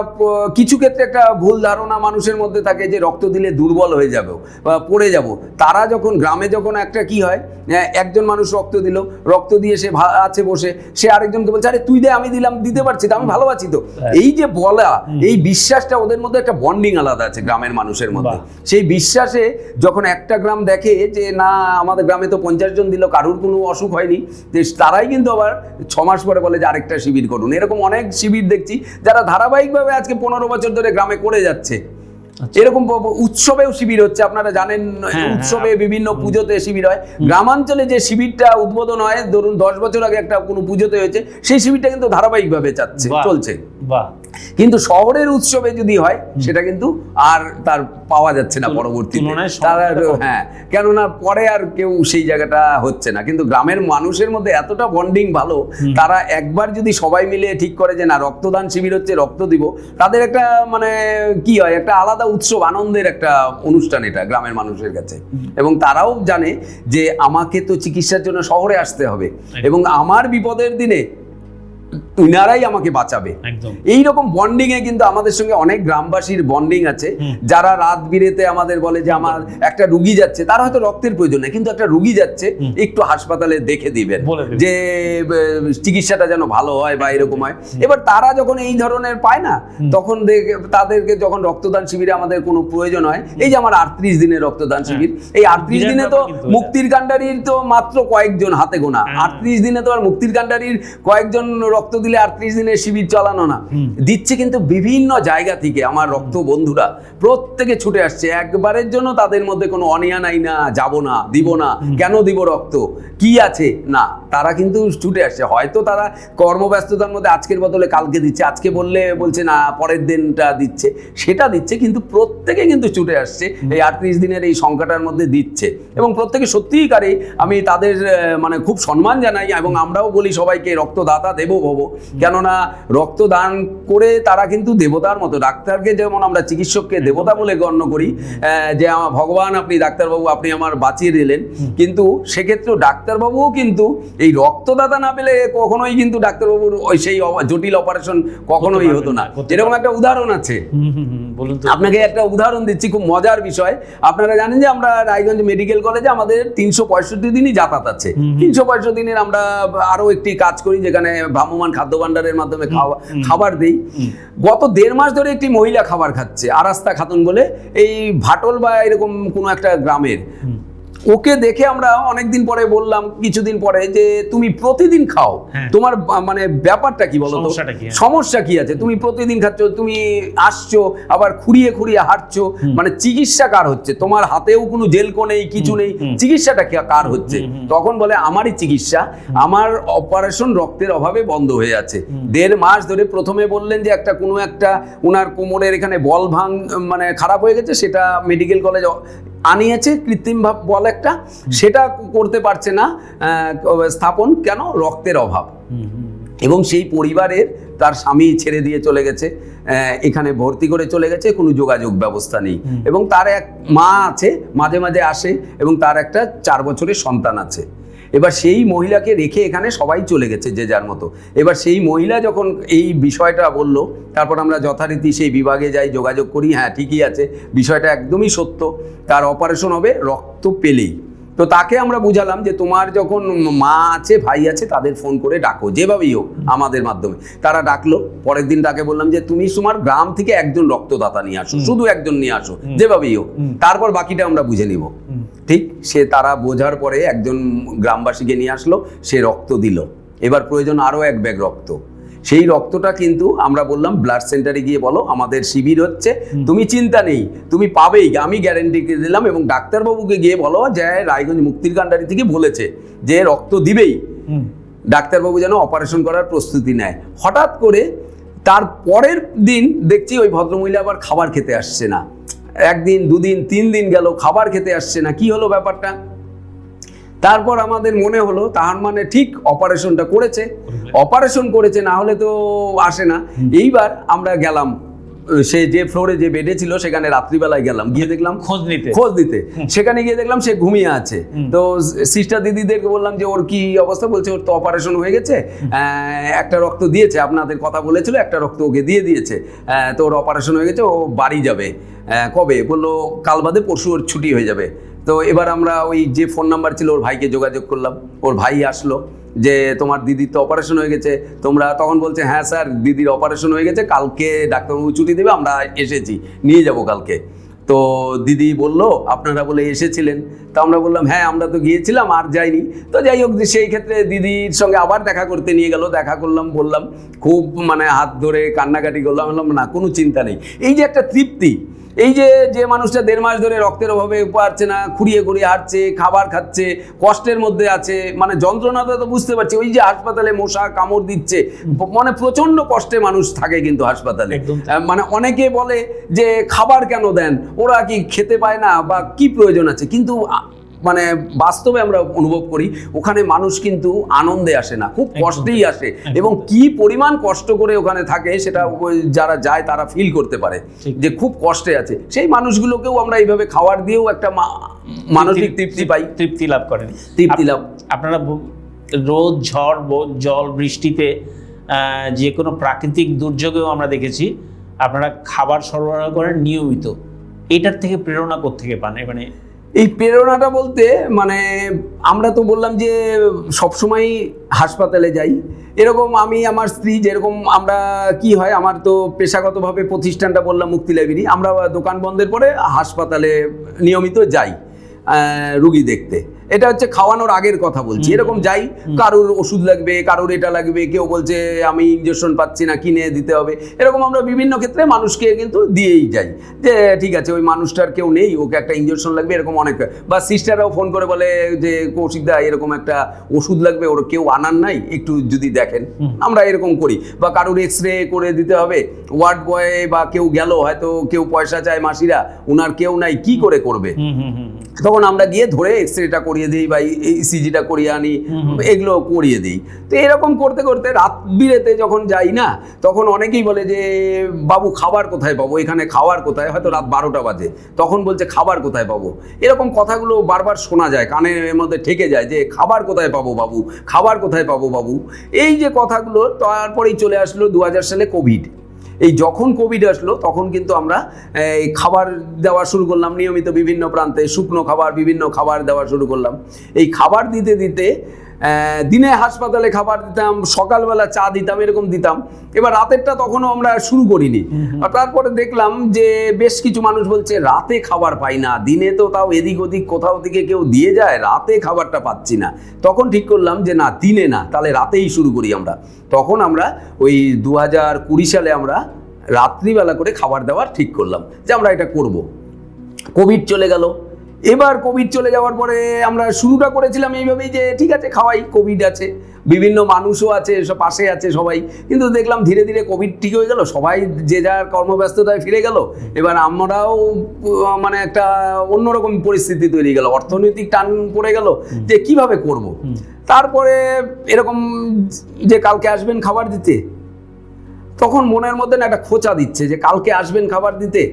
কিছু ক্ষেত্রে একটা ভুল ধারণা মানুষের মধ্যে থাকে যে রক্ত দিলে দুর্বল হয়ে যাবে বা পড়ে যাব। তারা যখন গ্রামে যখন একটা কি হয়, একজন মানুষ রক্ত দিল, রক্ত দিয়ে সে আছে বসে, সে আরেকজনকে বলছে আরে তুই দে, আমি দিলাম, দিতে পারছি তো, আমি ভালো আছি তো। এই যে বলা, এই বিশ্বাসটা ওদের মধ্যে একটা বন্ডিং আলাদা আছে গ্রামের মানুষের মধ্যে। সেই বিশ্বাসে যখন একটা গ্রাম দেখে যে না আমাদের গ্রামে তো 50 জন দিল, কারুর কোনো অসুখ হয়নি, তারাই কিন্তু আবার 6 মাস পরে বলে যে আরেকটা শিবির করুন। এরকম অনেক শিবির দেখছি যারা ধারাবাহিকভাবে আজকে 15 বছর ধরে গ্রামে করে যাচ্ছে। এরকম উৎসবেও শিবির হচ্ছে, আপনারা জানেন উৎসবে বিভিন্ন পুজোতে শিবির হয়। গ্রামাঞ্চলে যে শিবিরটা উদ্বোধন হয়, ধরুন 10 বছর আগে একটা কোনো পুজোতে হয়েছে, সেই শিবিরটা কিন্তু ধারাবাহিকভাবে চলছে। কিন্তু শহরের উৎসবে যদি হয়, সেটা কিন্তু আর তার পাওয়া যাচ্ছে না পরবর্তীতে। হ্যাঁ, কেননা পরে আর কেউ সেই জায়গাটা হচ্ছে না। কিন্তু গ্রামের মানুষের মধ্যে এতটা বন্ডিং ভালো, তারা একবার যদি সবাই মিলে ঠিক করে যে না রক্তদান শিবির হচ্ছে, রক্ত দিব, তাদের একটা মানে কি হয়, একটা আলাদা উৎসব, আনন্দের একটা অনুষ্ঠান এটা গ্রামের মানুষের কাছে। এবং তারাও জানে যে আমাকে তো চিকিৎসার জন্য শহরে আসতে হবে, এবং আমার বিপদের দিনে ইনারাই আমাকে বাঁচাবে। এইরকম বন্ডিং এ কিন্তু আমাদের সঙ্গে অনেক গ্রামবাসীর বন্ডিং আছে, যারা রাত বিরেতে আমাদের বলে যে আমার একটা রুগী যাচ্ছে, তার হয়তো রক্তের প্রয়োজন নেই, কিন্তু একটা রুগী যাচ্ছে, একটু হাসপাতালে দেখে দিবেন যে চিকিৎসাটা যেন ভালো হয় বা এরকম হয়। এবার তারা যখন এই ধরনের পায় না, তখন তাদেরকে যখন রক্তদান শিবিরে আমাদের কোনো প্রয়োজন হয়, এই যে আমার 38 দিনের রক্তদান শিবির, এই 38 দিনে তো মুক্তির কান্ডারির তো মাত্র কয়েকজন হাতে গোনা। 38 দিনে তো আর মুক্তির কান্ডারির কয়েকজন রক্ত দিলে 38 দিনের শিবির চালানো না, দিচ্ছে কিন্তু বিভিন্ন জায়গা থেকে আমার রক্ত বন্ধুরা প্রত্যেকে ছুটে আসছে। একবারের জন্য তাদের মধ্যে কোনো অনিয়া নাই না, যাব না, দিব না, কেন দিব রক্ত, কি আছে না, তারা কিন্তু ছুটে আসছে। হয়তো তারা কর্মব্যস্ততার মধ্যে আজকের বদলে কালকে দিচ্ছে, আজকে বললে বলছে না পরের দিনটা দিচ্ছে, সেটা দিচ্ছে, কিন্তু প্রত্যেকে কিন্তু ছুটে আসছে এই 38 দিনের এই সংখ্যাটার মধ্যে দিচ্ছে। এবং প্রত্যেকে সত্যিকারে আমি তাদের মানে খুব সম্মান জানাই, এবং আমরাও বলি সবাইকে রক্তদাতা দেবো ভব, কেননা রক্তদান করে তারা কিন্তু দেবতার মতো, ডাক্তারকে যেমন আমরা চিকিৎসককে দেবতা বলে গণ্য করি, যে আমার ভগবান আপনি ডাক্তারবাবু, আপনি আমার বাঁচিয়ে দিলেন, কিন্তু সেক্ষেত্রেও ডাক্তারবাবুও কিন্তু এই রক্তদাতা না পেলে কখনোই কিন্তু ডাক্তারবাবুর ওই সেই জটিল অপারেশন কখনোই হতো না। এরকম একটা উদাহরণ আছে, আপনাকে একটা উদাহরণ দিচ্ছি, খুব মজার বিষয়। আপনারা জানেন যে আমরা রায়গঞ্জ মেডিকেল কলেজে আমাদের 365 দিনই যাতায়াত আছে। 365 দিনের আমরা আরো একটি কাজ করি যেখানে ভ্রাম্যমাণ খাদ্য ভাণ্ডারের মাধ্যমে খাবার দিই। গত 1.5 মাস ধরে একটি মহিলা খাবার খাচ্ছে, আরাস্তা খাতুন বলে, এই ভাটল বা এরকম কোনো একটা গ্রামের। ওকে দেখে আমরা অনেকদিন পরে বললাম, কিছুদিন পরে, যে তুমি প্রতিদিন খাও, তোমার মানে ব্যাপারটা কি বলো তো, সমস্যা কি আছে, তুমি প্রতিদিন খাচ্ছ, তুমি আসছো আবার খুঁড়িয়ে খুঁড়িয়ে হাঁটছো, মানে চিকিৎসা কার হচ্ছে, তোমার হাতেও কোনো জেলকো নেই, কিছু নেই, চিকিৎসাটা কার হচ্ছে? তখন বলে আমারই চিকিৎসা, আমার অপারেশন রক্তের অভাবে বন্ধ হয়ে আছে 1.5 মাস ধরে। প্রথমে বললেন যে একটা কোনো একটা ওনার কোমরের এখানে বল ভাঙ মানে খারাপ হয়ে গেছে, সেটা মেডিকেল কলেজ আনিয়েছে, কৃত্রিম বল একটা, সেটা করতে পারছে না স্থাপন, কেন? রক্তের অভাব। এবং সেই পরিবারের তার স্বামী ছেড়ে দিয়ে চলে গেছে, এখানে ভর্তি করে চলে গেছে, কোনো যোগাযোগ ব্যবস্থা নেই, এবং তার এক মা আছে, মাঝে মাঝে আসে, এবং তার একটা 4 বছরের সন্তান আছে। এবার সেই মহিলাকে রেখে এখানে সবাই চলে গেছে যে যার মতো। এবার সেই মহিলা যখন এই বিষয়টা বলল, তারপর আমরা যথারীতি সেই বিভাগে যাই, যোগাযোগ করি, হ্যাঁ ঠিকই আছে, বিষয়টা একদমই সত্য, তার অপারেশন হবে রক্ত পেলেই। তো তাকে আমরা বুঝালাম যে তোমার যখন মা আছে, ভাই আছে, তাদের ফোন করে ডাকো, যেভাবেই হোক আমাদের মাধ্যমে। তারা ডাকলো, পরের দিন তাকে বললাম যে তুমি তোমার গ্রাম থেকে একজন রক্তদাতা নিয়ে আসো, শুধু একজন নিয়ে আসো, যেভাবেই হোক, তারপর বাকিটা আমরা বুঝে নিব। ঠিক সে তারা বোঝার পরে একজন গ্রামবাসীকে নিয়ে আসলো, সে রক্ত দিল। এবার প্রয়োজন আরো 1 ব্যাগ রক্ত। সেই রক্তটা কিন্তু আমরা বললাম ব্লাড সেন্টারে গিয়ে বলো আমাদের শিবির হচ্ছে, তুমি চিন্তা নেই, তুমি পাবেই, আমি গ্যারেন্টি দিলাম। এবং ডাক্তারবাবুকে গিয়ে বলো যে রায়গঞ্জ মুক্তির কান্ডারি থেকে বলেছে যে রক্ত দিবেই, ডাক্তারবাবু যেন অপারেশন করার প্রস্তুতি নেয়। হঠাৎ করে তার পরের দিন দেখছি ওই ভদ্রমহিলা আবার খাবার খেতে আসছে না, 1 দিন 2 দিন 3 দিন গেল, খাবার খেতে আসছে না, কি হলো ব্যাপারটা? তারপর আমাদের মনে হলো তার মানে ঠিক অপারেশনটা করেছে, অপারেশন করেছে, না হলে তো আসে না। এইবার আমরা গেলাম, সে যে ফ্লোরে যে বেডে ছিল সেখানে রাত্রিবেলায় গেলাম, গিয়ে দেখলাম খোঁজ দিতে, সেখানে গিয়ে দেখলাম সে ঘুমিয়ে আছে। তো সিস্টার দিদিদেরকে বললাম যে ওর কি অবস্থা, বলছে ওর তো অপারেশন হয়ে গেছে, একটা রক্ত দিয়েছে, আপনাদের কথা বলেছিল, একটা রক্ত ওকে দিয়ে দিয়েছে, তো ওর অপারেশন হয়ে গেছে, ও বাড়ি যাবে। কবে? বললো কাল বাদে পরশু ওর ছুটি হয়ে যাবে। তো এবার আমরা ওই যে ফোন নাম্বার ছিল ওর ভাইকে যোগাযোগ করলাম, ওর ভাই আসলো, যে তোমার দিদির তো অপারেশন হয়ে গেছে, তোমরা, তখন বলছে হ্যাঁ স্যার দিদির অপারেশন হয়ে গেছে, কালকে ডাক্তারবাবু ছুটি দেবে, আমরা এসেছি, নিয়ে যাব কালকে। তো দিদি বলল আপনারা বলে এসেছিলেন, তো আমরা বললাম হ্যাঁ আমরা তো গিয়েছিলাম, আর যাইনি। তো যাই হোক, সেই ক্ষেত্রে দিদির সঙ্গে আবার দেখা করতে নিয়ে গেল, দেখা করলাম, বললাম, খুব মানে হাত ধরে কান্নাকাটি করলাম, বললাম না কোনো চিন্তা নেই। এই যে একটা তৃপ্তি, এই যে মানুষটা 1.5 মাস ধরে রক্তের অভাবে পারছে না, খুঁড়িয়ে খুঁড়িয়ে হাঁটছে, খাবার খাচ্ছে, কষ্টের মধ্যে আছে, মানে যন্ত্রণাটা তো বুঝতে পারছি। ওই যে হাসপাতালে মশা কামড় দিচ্ছে, মানে প্রচন্ড কষ্টে মানুষ থাকে কিন্তু হাসপাতালে। মানে অনেকে বলে যে খাবার কেন দেন, ওরা কি খেতে পায় না বা কি প্রয়োজন আছে, কিন্তু মানে বাস্তবে আমরা অনুভব করি ওখানে মানুষ কিন্তু আনন্দে আসে না, খুব কষ্টেই আসে, এবং কি পরিমাণ কষ্ট করে ওখানে থাকে সেটা যারা যায় তারা ফিল করতে পারে যে খুব কষ্টে আছে। সেই মানুষগুলোকেও আমরা এইভাবে খাবার দিয়েও একটা মানসিক তৃপ্তি পাই, তৃপ্তি লাভ করেন, তৃপ্তি লাভ। আপনারা রোদ ঝড় জল বৃষ্টিতে যে কোনো প্রাকৃতিক দুর্যোগেও আমরা দেখেছি আপনারা খাবার সরবরাহ করেন নিয়মিত, এটার থেকে প্রেরণা কোত্থেকে পান? মানে এই প্রেরণাটা বলতে মানে আমরা তো বললাম যে সবসময় হাসপাতালে যাই, এরকম আমি আমার স্ত্রী যেরকম, আমরা কি হয়, আমার তো পেশাগতভাবে প্রতিষ্ঠানটা বললাম মুক্তি লাইব্রেরি, আমরা দোকান বন্ধের পরে হাসপাতালে নিয়মিত যাই রুগী দেখতে। এটা হচ্ছে খাওয়ানোর আগের কথা বলছি, এরকম যাই, কারোর ওষুধ লাগবে, কারোর এটা লাগবে, কেউ বলছে আমি ইনজেকশন পাচ্ছি না, কিনে দিতে হবে, এরকম আমরা বিভিন্ন ক্ষেত্রে মানুষকে কিন্তু দিয়েই যাই, যে ঠিক আছে ওই মানুষটার কেউ নেই, ওকে একটা ইনজেকশন লাগবে, এরকম অনেক। বা সিস্টাররাও ফোন করে বলে যে কৌশিকদা এরকম একটা ওষুধ লাগবে, ওর কেউ আনার নাই, একটু যদি দেখেন, আমরা এরকম করি। বা কারোর এক্সরে করে দিতে হবে, ওয়ার্ড বয় বা কেউ গেল, হয়তো কেউ পয়সা চায়, মাসিরা, ওনার কেউ নাই, কি করে করবে, তখন আমরা গিয়ে ধরে এক্সরেটা করি, করিয়ে দিই বা ইসিজিটা করিয়ে আনি, এগুলো করিয়ে দিই। তো এরকম করতে করতে রাত বিরেতে যখন যাই না, তখন অনেকেই বলে যে বাবু খাবার কোথায় পাবো, এখানে খাবার কোথায়, হয়তো রাত 12টা বাজে, তখন বলছে খাবার কোথায় পাবো। এরকম কথাগুলো বারবার শোনা যায়, কানের মধ্যে ঠেকে যায় যে খাবার কোথায় পাবো বাবু, খাবার কোথায় পাবো বাবু। এই যে কথাগুলো, তারপরেই চলে আসলো 2000 সালে কোভিড। এই যখন কোভিড আসলো তখন কিন্তু আমরা এই খাবার দেওয়া শুরু করলাম নিয়মিত, বিভিন্ন প্রান্তে শুকনো খাবার, বিভিন্ন খাবার দেওয়া শুরু করলাম। এই খাবার দিতে দিতে দিনে হাসপাতালে খাবার দিতাম, সকালবেলা চা দিতাম, এরকম দিতাম। এবার রাতেরটা তখনও আমরা শুরু করিনি। তারপরে দেখলাম যে বেশ কিছু মানুষ বলছে রাতে খাবার পাই না, দিনে তো তাও এদিক ওদিক কোথাও থেকে কেউ দিয়ে যায়, রাতে খাবারটা পাচ্ছি না। তখন ঠিক করলাম যে না, দিনে না, তাহলে রাতেই শুরু করি আমরা। তখন আমরা ওই 2020 সালে আমরা রাত্রিবেলা করে খাবার দেওয়ার ঠিক করলাম যে আমরা এটা করব। কোভিড চলে গেল। এবার কোভিড চলে যাওয়ার পরে আমরা শুরুটা করেছিলাম এইভাবেই যে ঠিক আছে খাওয়াই, কোভিড আছে, বিভিন্ন মানুষও আছে, সব পাশে আছে সবাই। কিন্তু দেখলাম ধীরে ধীরে কোভিড ঠিক হয়ে গেল, সবাই যে যার কর্মব্যস্ততায় ফিরে গেল। এবার আমরাও মানে একটা অন্যরকম পরিস্থিতি তৈরি গেল, অর্থনৈতিক টান পড়ে গেল যে কিভাবে করব। তারপরে এরকম যে কালকে আসবেন খাবার দিতে, তখন মনের মধ্যে না একটা খোঁচা দিচ্ছে যে কালকে আসবেন খাবার দিতে,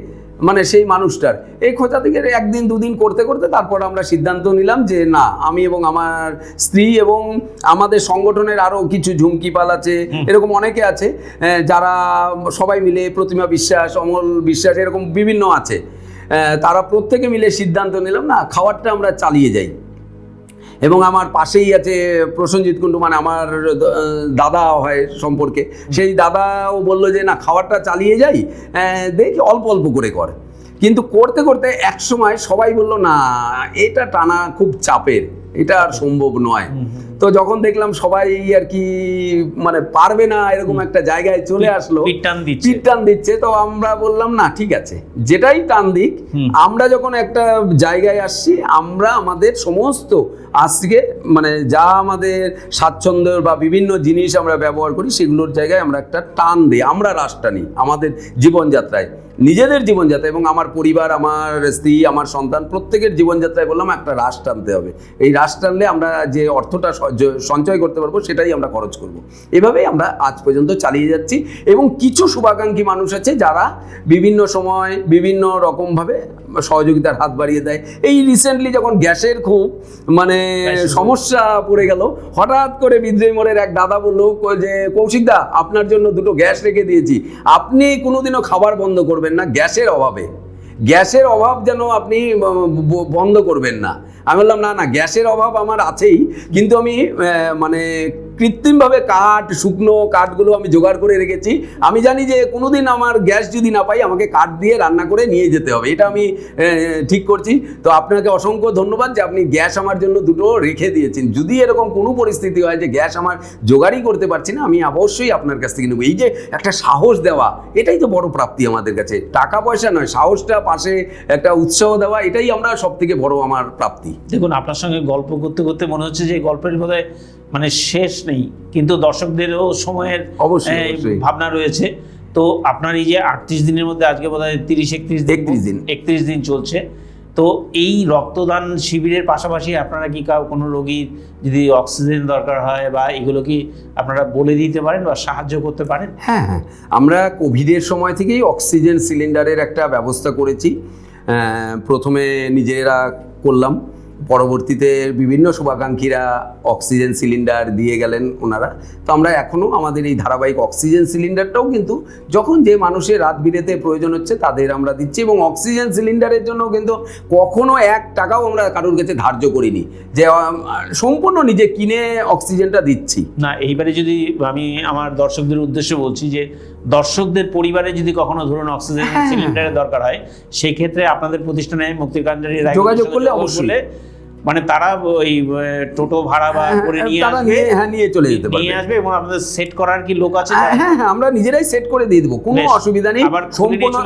মানে সেই মানুষটার এই খোঁচা থেকে একদিন দুদিন করতে করতে তারপর আমরা সিদ্ধান্ত নিলাম যে না, আমি এবং আমার স্ত্রী এবং আমাদের সংগঠনের আরও কিছু ঝুমকিপাল আছে, এরকম অনেকে আছে যারা সবাই মিলে, প্রতিমা বিশ্বাস, অমল বিশ্বাস, এরকম বিভিন্ন আছে, তারা প্রত্যেকে মিলে সিদ্ধান্ত নিলাম না, খাবারটা আমরা চালিয়ে যাই। এবং আমার পাশেই আছে প্রসেনজিৎ কুণ্ডু, মানে আমার দাদা হয় সম্পর্কে, সেই দাদাও বললো যে না, খাবারটা চালিয়ে যাই, দেখি অল্প অল্প করে কর। কিন্তু করতে করতে এক সময় সবাই বললো না, এটা টানা খুব চাপের, এটা আর সম্ভব নয়। তো যখন দেখলাম সবাই আর কি মানে পারবে না, এরকম একটা জায়গায় চলে আসলো, পিঠ টান দিচ্ছে, তো আমরা বললাম না ঠিক আছে, যেটাই টান দিক, আমরা যখন একটা জায়গায় আসছি, আমরা আমাদের সমস্ত আজকে মানে যা আমাদের স্বাচ্ছন্দ্য বা বিভিন্ন জিনিস আমরা ব্যবহার করি, সেগুলোর জায়গায় আমরা একটা টান দিই, আমরা রাশ টানি আমাদের জীবনযাত্রায়, নিজেদের জীবনযাত্রা এবং আমার পরিবার, আমার স্ত্রী, আমার সন্তান, প্রত্যেকের জীবনযাত্রায় বললাম একটা রাশ টানতে হবে। এই রাশ টানলে আমরা যে অর্থটা সঞ্চয় করতে পারবো সেটাই আমরা খরচ করব। এভাবেই আমরা আজ পর্যন্ত চালিয়ে যাচ্ছি। এবং কিছু শুভাকাঙ্ক্ষী মানুষ আছে যারা বিভিন্ন সময় বিভিন্ন রকমভাবে সহযোগিতার হাত বাড়িয়ে দেয়। এই রিসেন্টলি যখন গ্যাসের খুব মানে সমস্যা পড়ে গেল, হঠাৎ করে বিদ্রোহী মোড়ের এক দাদা বললো যে কৌশিকদা, আপনার জন্য 2টো গ্যাস রেখে দিয়েছি, আপনি কোনোদিনও খাবার বন্ধ করবেন না, গ্যাসের অভাব যেন আপনি বন্ধ করবেন না। আমি বললাম না না, গ্যাসের অভাব আমার আছেই, কিন্তু আমি মানে কৃত্রিমভাবে শুকনো কাঠগুলো আমি জোগাড় করে রেখেছি। আমি জানি যে কোনোদিন আমার গ্যাস যদি না পাই, আমাকে কাঠ দিয়ে রান্না করে নিয়ে যেতে হবে, এটা আমি ঠিক করছি। তো আপনাকে অসংখ্য ধন্যবাদ যে আপনি গ্যাস আমার জন্য 2টো রেখে দিয়েছেন। যদি এরকম কোনো পরিস্থিতি হয় যে গ্যাস আমার জোগাড়ই করতে পারছি না, আমি অবশ্যই আপনার কাছ থেকে নেব। এই যে একটা সাহস দেওয়া, এটাই তো বড় প্রাপ্তি আমাদের কাছে, টাকা পয়সা নয়, সাহসটা, পাশে একটা উৎসাহ দেওয়া, এটাই আমরা সব থেকে বড় আমার প্রাপ্তি। দেখুন, আপনার সঙ্গে গল্প করতে করতে মনে হচ্ছে যে গল্পের বোধহয় মানে শেষ নেই, কিন্তু দর্শকদেরও সময়ের ভাবনা রয়েছে। তো আপনার এই যে 38 দিনের মধ্যে আজকে বোধহয় 31 দিন চলছে, তো এই রক্তদান শিবিরের পাশাপাশি আপনারা কি কোনো রোগীর যদি অক্সিজেন দরকার হয় বা এগুলো কি আপনারা বলে দিতে পারেন বা সাহায্য করতে পারেন? হ্যাঁ, আমরা কোভিডের সময় থেকেই অক্সিজেন সিলিন্ডারের একটা ব্যবস্থা করেছি। প্রথমে নিজেরা করলাম, পরবর্তীতে বিভিন্ন শুভাকাঙ্ক্ষীরা অক্সিজেন সিলিন্ডার দিয়ে গেলেন ওনারা। তো আমরা এখনও আমাদের এই ধারাবাহিক অক্সিজেন সিলিন্ডারটাও কিন্তু যখন যে মানুষের রাত বিরেতে প্রয়োজন হচ্ছে তাদের আমরা দিচ্ছি। এবং অক্সিজেন সিলিন্ডারের জন্য কিন্তু কখনো 1 টাকাও আমরা কারোর কাছে ধার্য করিনি, যে সম্পূর্ণ নিজে কিনে অক্সিজেনটা দিচ্ছি না। এইবারে যদি আমি আমার দর্শকদের উদ্দেশ্যে বলছি যে দর্শকদের পরিবারে যদি কখনো ধরুন অক্সিজেন সিলিন্ডারের দরকার হয়, সেই ক্ষেত্রে আপনাদের প্রতিষ্ঠানে মুক্তিকাঞ্জলি যোগাযোগ করলে অবশ্যই মানে তারা ওই টোটো ভাড়া বা করে নিয়ে চলে যেতে পারবে, নিয়ে আসবে। এবং আপনাদের সেট করার কি লোক আছে? হ্যাঁ, আমরা নিজেরাই সেট করে দিয়ে দেবো, কোনো অসুবিধা নেই, সম্পূর্ণ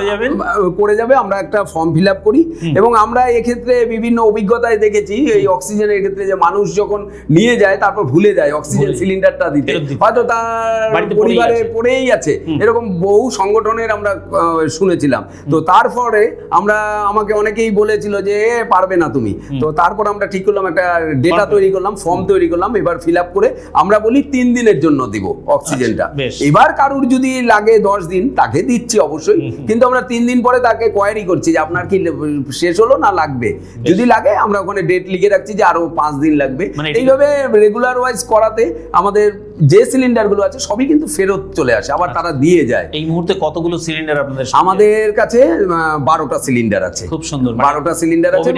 করে যাবে। আমরা একটা ফর্ম ফিল আপ করি এবং আমরা এক্ষেত্রে বিভিন্ন অভিজ্ঞতায় দেখেছি এই অক্সিজেনের ক্ষেত্রে যে মানুষ যখন নিয়ে যায় তারপর ভুলে যায় অক্সিজেন সিলিন্ডারটা দিতে, হয়তো তার পরিবারে পড়েই আছে, এরকম বহু সংগঠনের আমরা শুনেছিলাম। তো তারপরে আমাকে অনেকেই বলেছিল যে পারবে না তুমি, তো তারপর আমরা ঠিক করলাম, একটা ডেটা তৈরি করলাম, ফর্ম তৈরি করলাম, এবার ফিল আপ করে আমরা বলি 3 দিনের জন্য দিব অক্সিজেনটা। বেশ। এবার কারুর যদি লাগে 10 দিন তাকে দিচ্ছি অবশ্যই, কিন্তু আমরা 3 দিন পরে তাকে কোয়ারি করছি যে আপনার কি শেষ হলো না লাগবে, যদি লাগে আমরা ওখানে ডেট লিখে রাখছি যে আরো 5 দিন লাগবে। মানে এইভাবে রেগুলার ওয়াইজ করাতে আমাদের যে সিলিন্ডারগুলো আছে সবই কিন্তু ফেরত চলে আসে, আবার তারা দিয়ে যায়। এই মুহূর্তে কতগুলো সিলিন্ডার আপনাদের? আমাদের কাছে 12টা সিলিন্ডার আছে। খুব সুন্দর। 12টা সিলিন্ডার আছে।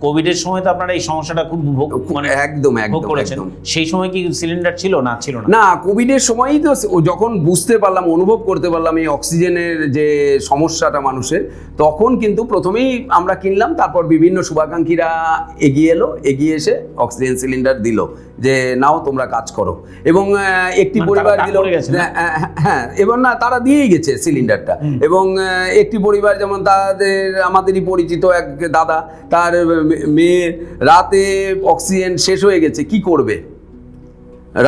কোভিডের সময় তো আপনারা এই সমস্যাটা খুব মানে একদম ভোগ করেছেন। সেই সময় কি সিলিন্ডার ছিল না? ছিল না। না, কোভিডের সময়ই তো যখন বুঝতে পারলাম, অনুভব করতে পারলাম এই অক্সিজেনের যে সমস্যাটা মানুষের, তখন কিন্তু প্রথমেই আমরা কিনলাম, তারপর বিভিন্ন শুভাকাঙ্ক্ষীরা এগিয়ে এলো, এগিয়ে এসে অক্সিজেন সিলিন্ডার দিল যে নাও তোমরা কাজ করো। এবং একটি পরিবার দিল, হ্যাঁ, এবার না তারা দিয়েই গেছে সিলিন্ডারটা। এবং একটি পরিবার যেমন আমাদেরই পরিচিত এক দাদা, তার মেয়ের রাতে অক্সিজেন শেষ হয়ে গেছে, কি করবে?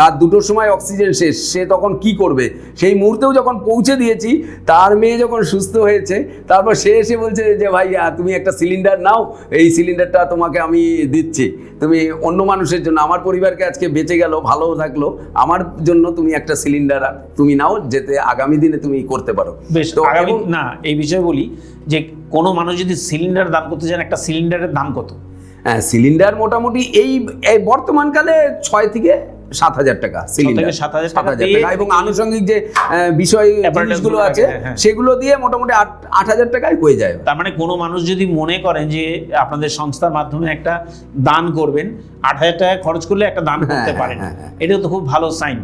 রাত 2টোর সময় অক্সিজেন শেষ, সে তখন কি করবে? সেই মুহূর্তেও যখন পৌঁছে দিয়েছি, তার মেয়ে যখন সুস্থ হয়েছে, তারপর সে এসে বলছে যে ভাই তুমি একটা সিলিন্ডার নাও, এই সিলিন্ডারটা তোমাকে আমি দিচ্ছি, তুমি অন্য মানুষের জন্য, আমার পরিবারকে আজকে বেঁচে গেল, ভালো থাকলো, আমার জন্য তুমি একটা সিলিন্ডার তুমি নাও, যেতে আগামী দিনে তুমি করতে পারো। বেশ। না, এই বিষয়ে বলি যে কোনো মানুষ যদি সিলিন্ডার দান করতে চান, একটা সিলিন্ডারের দাম কত? হ্যাঁ, সিলিন্ডার মোটামুটি এই বর্তমানকালে 6 থেকে 7,000 টাকা সিলিন্ডার, 7,000 টাকা, এবং আনুষঙ্গিক যে বিষয় জিনিসগুলো আছে সেগুলো দিয়ে মোটামুটি 8,000 টাকায় হয়ে যায়। তার মানে কোনো মানুষ যদি মনে করেন যে আপনাদের সংস্থার মাধ্যমে একটা দান করবেন, 8,000 টাকা খরচ করলে একটা দান করতে পারেন, এটা তো খুব ভালো সাইন।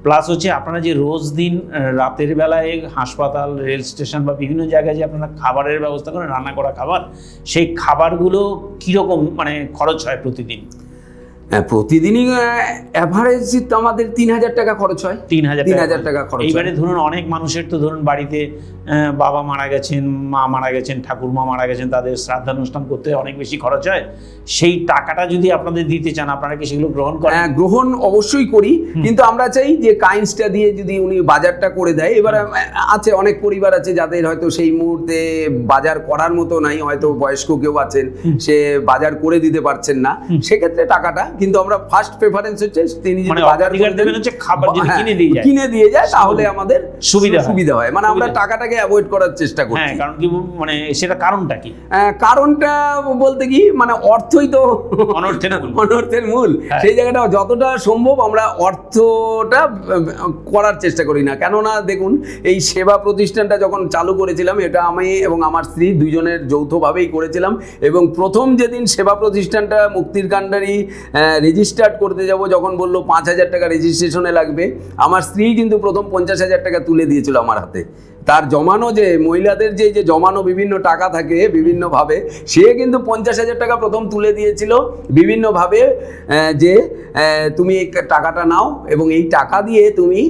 প্লাস হচ্ছে আপনারা যে রোজ দিন রাতের বেলায় হাসপাতাল, রেল স্টেশন বা বিভিন্ন জায়গায় যে আপনারা খাবারের ব্যবস্থা করেন, রান্না করা খাবার, সেই খাবারগুলো কীরকম মানে খরচ হয় প্রতিদিন? প্রতিদিনই অ্যাভারেজ আমাদের 3,000 টাকা খরচ হয়। 3,000 টাকা খরচ। এইবারে ধরুন অনেক মানুষের তো ধরুন বাড়িতে বাবা মারা গেছেন, মা মারা গেছেন, ঠাকুরমা মারা গেছেন, তাদের শ্রাদ্ধানুষ্ঠান করতে অনেক বেশি খরচ হয়। সেই টাকাটা যদি আপনাদের দিতে চান, আপনারা কি সেগুলো গ্রহণ করেন? গ্রহণ অবশ্যই করি, কিন্তু আমরা চাই যে কাইন্ডসটা দিয়ে যদি উনি বাজারটা করে দেয়। এবার আছে অনেক পরিবার আছে যাদের হয়তো সেই মুহূর্তে বাজার করার মতো নাই, হয়তো বয়স্ক কেউ আছেন, সে বাজার করে দিতে পারছেন না, সেক্ষেত্রে টাকাটা কিন্তু আমরা ফার্স্ট প্রেফারেন্স হচ্ছে তিনি যদি বাজার করে দেবেন, হচ্ছে খাবার যদি কিনে দিয়ে যায় তাহলে আমাদের সুবিধা হয়। মানে আমরা টাকাটাকে অ্যাভয়েড করার চেষ্টা করি। হ্যাঁ, কারণ কি মানে সেটা কারণটা কি? কারণটা বলতে কি, মানে অর্থই তো অনর্থের মূল। সেই জায়গাটা যতটা সম্ভব আমরা অর্থটা করার চেষ্টা করি না। কেননা দেখুন, এই সেবা প্রতিষ্ঠানটা যখন চালু করেছিলাম, এটা আমি এবং আমার স্ত্রী দুইজনের যৌথভাবেই করেছিলাম। এবং প্রথম যেদিন সেবা প্রতিষ্ঠানটা মুক্তির কান্ডারি রেজিস্টার্ড করতে যাব, যখন বললো 5,000 টাকা রেজিস্ট্রেশনে লাগবে, আমার স্ত্রী কিন্তু প্রথম 50,000 টাকা তুলে দিয়েছিল আমার হাতে। তার জমানো যে মহিলাদের যে জমানো বিভিন্ন টাকা থাকে বিভিন্নভাবে, সে কিন্তু 50,000 টাকা প্রথম তুলে দিয়েছিল বিভিন্নভাবে, যে তুমি এই টাকাটা নাও এবং এই টাকা দিয়ে তুমি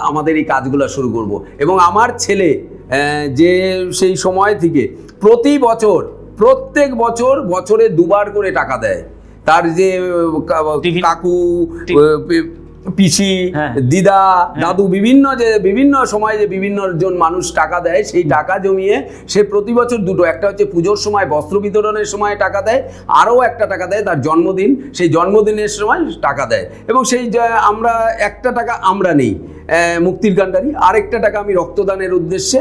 আমাদের এই কাজগুলো শুরু করব। এবং আমার ছেলে যে সেই সময় থেকে প্রত্যেক বছর বছরে 2বার করে টাকা দেয়। তার যে কাকু, পিসি, দিদা, দাদু, বিভিন্ন সময় যে বিভিন্ন জন মানুষ টাকা দেয়, সেই টাকা জমিয়ে সে প্রতি বছর 2টো, একটা হচ্ছে পুজোর সময় বস্ত্র বিতরণের সময় টাকা দেয়, আরও একটা টাকা দেয় তার জন্মদিন, সেই জন্মদিনের সময় টাকা দেয়। এবং সেই আমরা একটা টাকা আমরা নেই মুক্তির কান্ডারি, আরেকটা টাকা আমি রক্তদানের উদ্দেশ্যে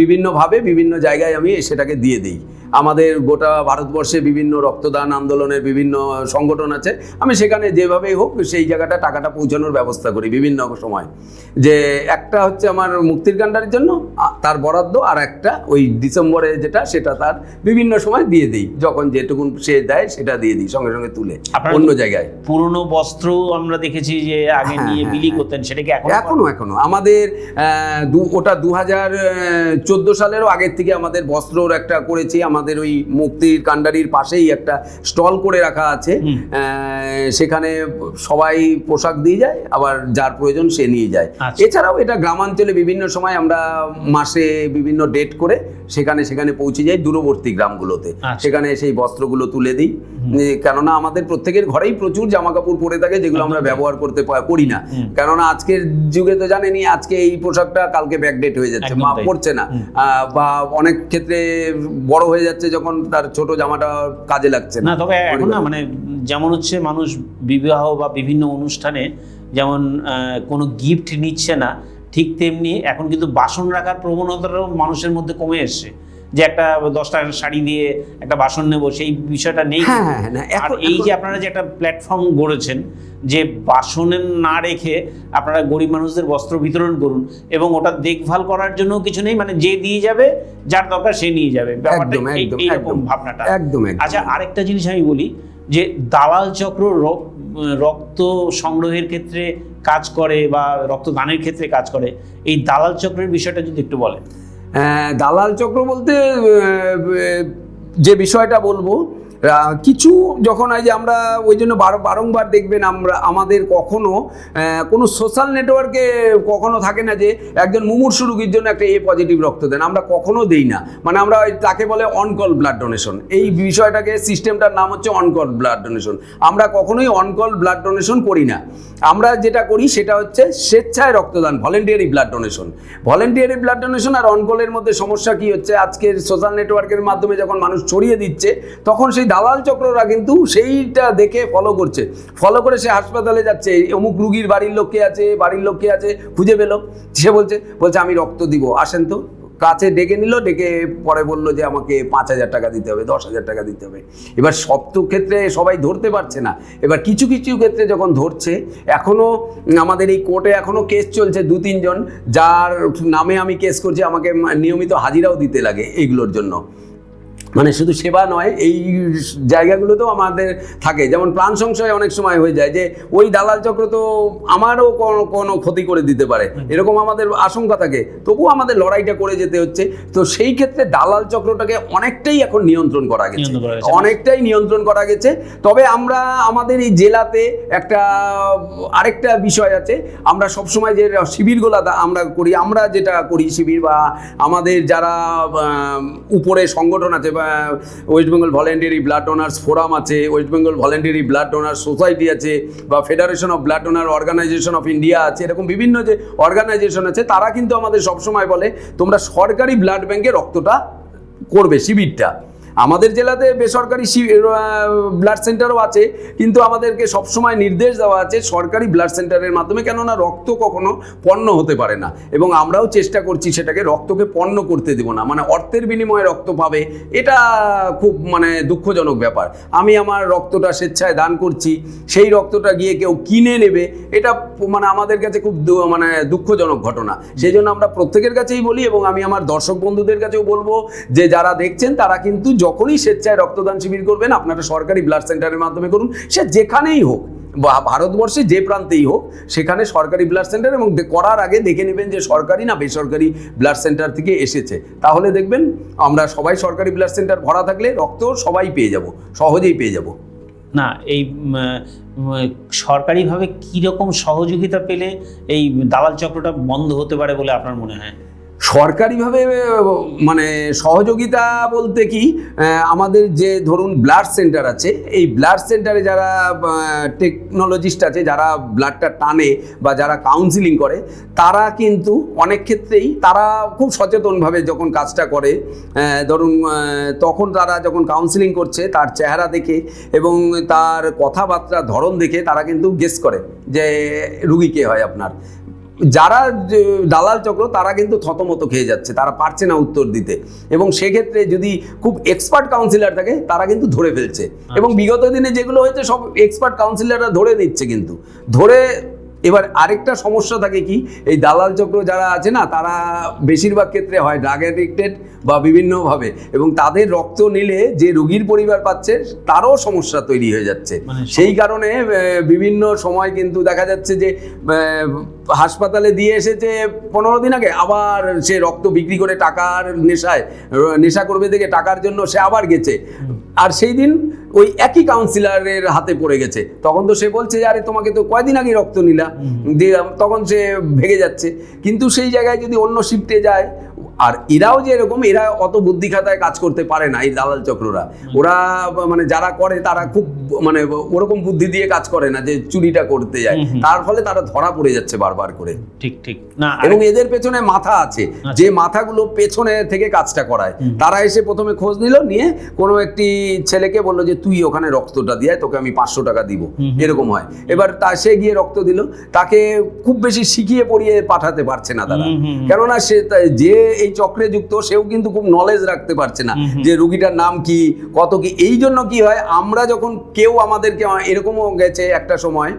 বিভিন্নভাবে বিভিন্ন জায়গায় আমি সেটাকে দিয়ে দিই। আমাদের গোটা ভারতবর্ষে বিভিন্ন রক্তদান আন্দোলনের বিভিন্ন সংগঠন আছে, আমি সেখানে যেভাবেই হোক সেই জায়গাটা টাকাটা পৌঁছানোর ব্যবস্থা করি বিভিন্ন সময়। যে একটা হচ্ছে আমার মুক্তির কান্ডারির জন্য তার বরাদ্দ, আর একটা ওই ডিসেম্বরে যেটা, সেটা তার বিভিন্ন সময় দিয়ে দিই, যখন যেটুকুন সে দেয় সেটা দিয়ে দিই সঙ্গে সঙ্গে তুলে অন্য জায়গায়। পুরনো বস্ত্র আমরা দেখেছি যে আগে নিয়ে বিলি করতেন, সেটা কি এখনো আমাদের ওটা 2014 সালেরও আগের থেকে আমাদের বস্ত্রর একটা করেছি। আমাদের ওই মুক্তির কান্ডারির পাশেই একটা স্টল করে রাখা আছে, সেখানে সবাই পোশাক দিয়ে যায়, আবার যার প্রয়োজন সে নিয়ে যায়। এছাড়াও এটা গ্রামাঞ্চলে বিভিন্ন সময় আমরা মাসে বিভিন্ন ডেট করে সেখানে পৌঁছে যাই দূরবর্তী গ্রামগুলোতে, সেখানে সেই বস্ত্রগুলো তুলে দিই। কেননা আমাদের প্রত্যেকের ঘরেই প্রচুর জামা কাপড় পরে থাকে যেগুলো আমরা ব্যবহার করতে করি না, কেননা আজকের যুগে তো জানেনই আজকে এই পোশাকটা কালকে ব্যাকডেট হয়ে যাচ্ছে, মা পরছে না, বা অনেক ক্ষেত্রে বড় হয়ে যাচ্ছে যখন তার ছোট জামাটা কাজে লাগছে না। তবে এখন না মানে যেমন হচ্ছে মানুষ বিবাহ বা বিভিন্ন অনুষ্ঠানে যেমন কোনো গিফট নিচ্ছে না, ঠিক তেমনি এখন কিন্তু বাসন রাখার প্রবণতাটাও মানুষের মধ্যে কমে এসছে, যে একটা 10 টাকার শাড়ি দিয়ে একটা বাসন নেব সেই বিষয়টা নেই। আর এই যে আপনারা যে একটা প্ল্যাটফর্ম গড়েছেন যে বাসনে না রেখে আপনারা গরিব মানুষদের বস্ত্র বিতরণ করুন এবং ওটা দেখভাল করার জন্য কিছু নেই, মানে যে দিয়ে যাবে যার দরকার সে নিয়ে যাবে, ব্যাপারটা এইরকম ভাবনাটা। আচ্ছা, আরেকটা জিনিস আমি বলি যে দালাল চক্র রক্ত সংগ্রহের ক্ষেত্রে কাজ করে বা রক্তদানের ক্ষেত্রে কাজ করে, এই দালাল চক্রের বিষয়টা যদি একটু বলেন। দালাল চক্র বলতে যে বিষয়টা বলবো, কিছু যখন এই যে আমরা ওই জন্য বারংবার দেখবেন আমাদের কখনো কোনো সোশ্যাল নেটওয়ার্কে কখনো থাকে না যে একজন মুমূর্ষু রোগীর জন্য একটা পজিটিভ রক্ত দেন, আমরা কখনো দেই না। মানে আমরা তাকে বলে অন কল ব্লাড ডোনেশন, এই বিষয়টাকে সিস্টেমটার নাম হচ্ছে অন কল ব্লাড ডোনেশন। আমরা কখনোই অন কল ব্লাড ডোনেশন করি না। আমরা যেটা করি সেটা হচ্ছে স্বেচ্ছায় রক্তদান, voluntary blood donation. Voluntary blood donation আর অন কলের মধ্যে সমস্যা কি হচ্ছে, আজকের সোশ্যাল নেটওয়ার্কের মাধ্যমে যখন মানুষ ছড়িয়ে দিচ্ছে তখন সেই দালাল চক্ররা কিন্তু সেইটা দেখে ফলো করে সে হাসপাতালে যাচ্ছে, অমুক রুগীর বাড়ির লোককে আছে খুঁজে পেলো, সে বলছে আমি রক্ত দিব, আসেন তো। কাছে ডেকে নিল, ডেকে পরে বললো যে আমাকে 5,000 টাকা দিতে হবে, 10,000 টাকা দিতে হবে। এবার সব তো ক্ষেত্রে সবাই ধরতে পারছে না। এবার কিছু ক্ষেত্রে যখন ধরছে, এখনও আমাদের এই কোর্টে এখনও কেস চলছে 2-3 জন যার নামে আমি কেস করছি, আমাকে নিয়মিত হাজিরাও দিতে লাগে এইগুলোর জন্য। মানে শুধু সেবা নয়, এই জায়গাগুলোতেও আমাদের থাকে, যেমন প্রাণ সংশয় অনেক সময় হয়ে যায় যে ওই দালাল চক্র তো আমারও কোনো ক্ষতি করে দিতে পারে, এরকম আমাদের আশঙ্কা থাকে, তবুও আমাদের লড়াইটা করে যেতে হচ্ছে। তো সেই ক্ষেত্রে দালাল চক্রটাকে অনেকটাই এখন নিয়ন্ত্রণ করা গেছে। তবে আমরা আমাদের এই জেলাতে আরেকটা বিষয় আছে, আমরা সবসময় যে শিবিরগুলো আমরা করি, আমরা যেটা করি শিবির, বা আমাদের যারা উপরে সংগঠন আছে, West Bengal voluntary blood donors forum আছে, West Bengal voluntary blood donor society আছে, বা federation of blood donor organisation of India আছে, এরকম বিভিন্ন যে অর্গানাইজেশন আছে, তারা কিন্তু আমাদের সবসময় বলে তোমরা সরকারি ব্লাড ব্যাংকে রক্তটা করবে, শিবিরটা। আমাদের জেলাতে বেসরকারি ব্লাড সেন্টারও আছে, কিন্তু আমাদেরকে সবসময় নির্দেশ দেওয়া আছে সরকারি ব্লাড সেন্টারের মাধ্যমে, কেননা রক্ত কখনো পণ্য হতে পারে না, এবং আমরাও চেষ্টা করছি সেটাকে রক্তকে পণ্য করতে দেব না, মানে অর্থের বিনিময়ে রক্ত পাবে, এটা খুব দুঃখজনক ব্যাপার। আমি আমার রক্তটা স্বেচ্ছায় দান করছি, সেই রক্তটা গিয়ে কেউ কিনে নেবে, এটা আমাদের কাছে খুব দুঃখজনক ঘটনা। সেই জন্য আমরা প্রত্যেকের কাছেই বলি, এবং আমি আমার দর্শক বন্ধুদের কাছেও বলবো যে যারা দেখছেন তারা কিন্তু যখনই স্বেচ্ছায় রক্তদান শিবির করবেন, আপনারা সরকারি ব্লাড সেন্টারের মাধ্যমে করুন, সে যেখানেই হোক, ভারতবর্ষে যে প্রান্তেই হোক, সেখানে সরকারি ব্লাড সেন্টার, এবং করার আগে দেখে নেবেন যে সরকারি না বেসরকারি ব্লাড সেন্টার থেকে এসেছে, তাহলে দেখবেন আমরা সবাই সরকারি ব্লাড সেন্টার ভরা থাকলে রক্ত সবাই পেয়ে যাব, সহজেই পেয়ে যাব। না, এই সরকারিভাবে কীরকম সহযোগিতা পেলে এই দালাল চক্রটা বন্ধ হতে পারে বলে আপনার মনে হয়? সরকারিভাবে সহযোগিতা বলতে কি, আমাদের যে ধরুন ব্লাড সেন্টার আছে, এই ব্লাড সেন্টারে যারা টেকনোলজিস্ট আছে, যারা ব্লাডটা টানে বা যারা কাউন্সিলিং করে, তারা কিন্তু অনেক ক্ষেত্রেই তারা খুব সচেতনভাবে যখন কাজটা করে, ধরুন তখন তারা যখন কাউন্সিলিং করছে, তার চেহারা দেখে এবং তার কথাবার্তার ধরন দেখে তারা কিন্তু গেস করে যে রুগী কে হয় আপনার। যারা দালাল চক্র তারা কিন্তু থতমত খেয়ে যাচ্ছে, তারা পারছে না উত্তর দিতে, এবং সেক্ষেত্রে যদি খুব এক্সপার্ট কাউন্সিলর থাকে তারা কিন্তু ধরে ফেলছে, এবং বিগত দিনে যেগুলো হয়েছে সব এক্সপার্ট কাউন্সিলররা ধরে নিচ্ছে, কিন্তু ধরে। এবার আরেকটা সমস্যা থাকে কি, এই দালাল চক্র যারা আছে না, তারা বেশিরভাগ ক্ষেত্রে হয় ড্রাগ অ্যাডিক্টেড বা বিভিন্নভাবে, এবং তাদের রক্ত নিলে যে রোগীর পরিবার পাচ্ছে তারও সমস্যা তৈরি হয়ে যাচ্ছে। সেই কারণে বিভিন্ন সময় কিন্তু দেখা যাচ্ছে যে হাসপাতালে দিয়ে এসেছে 15 দিন আগে, আবার সে রক্ত বিক্রি করে টাকার নেশা করবে দেখে টাকার জন্য সে আবার গেছে, আর সেই দিন ওই একই কাউন্সিলরের হাতে পড়ে গেছে। তখন তো সে বলছে যে আরে তোমাকে তো কয়দিন আগে রক্ত নিলাম, তখন সে ভেগে যাচ্ছে। কিন্তু সেই জায়গায় যদি অন্য শিফটে যায়, আর এরাও যে এরকম, এরা অত বুদ্ধি খাতায় কাজ করতে পারে না এই দালাল চক্ররা। ওরা মানে যারা করে তারা খুব মানে ওরকম বুদ্ধি দিয়ে কাজ করে না যে চুরিটা করতে যায়, তার ফলে তারা ধরা পড়ে যাচ্ছে বারবার করে। ঠিক ঠিক না, এবং এদের পেছনে মাথা আছে, যে মাথাগুলো পেছনে থেকে কাজটা করায়। তারা এসে প্রথমে খোঁজ নিল, নিয়ে কোনো একটি ছেলেকে বললো যে তুই ওখানে রক্তটা দিয়ে তোকে আমি 500 টাকা দিব, এরকম হয়। এবার সে গিয়ে রক্ত দিল, তাকে খুব বেশি শিখিয়ে পড়িয়ে পাঠাতে পারছে না তারা, কেননা সে যে এই চক্রে যুক্ত সেও কিন্তু খুব নলেজ রাখতে পারছে না যে রুগীটার নাম কি, কত কি। এই জন্য কি হয়, আমরা যখন কেউ আমাদেরকে, এরকমও গেছে একটা সময়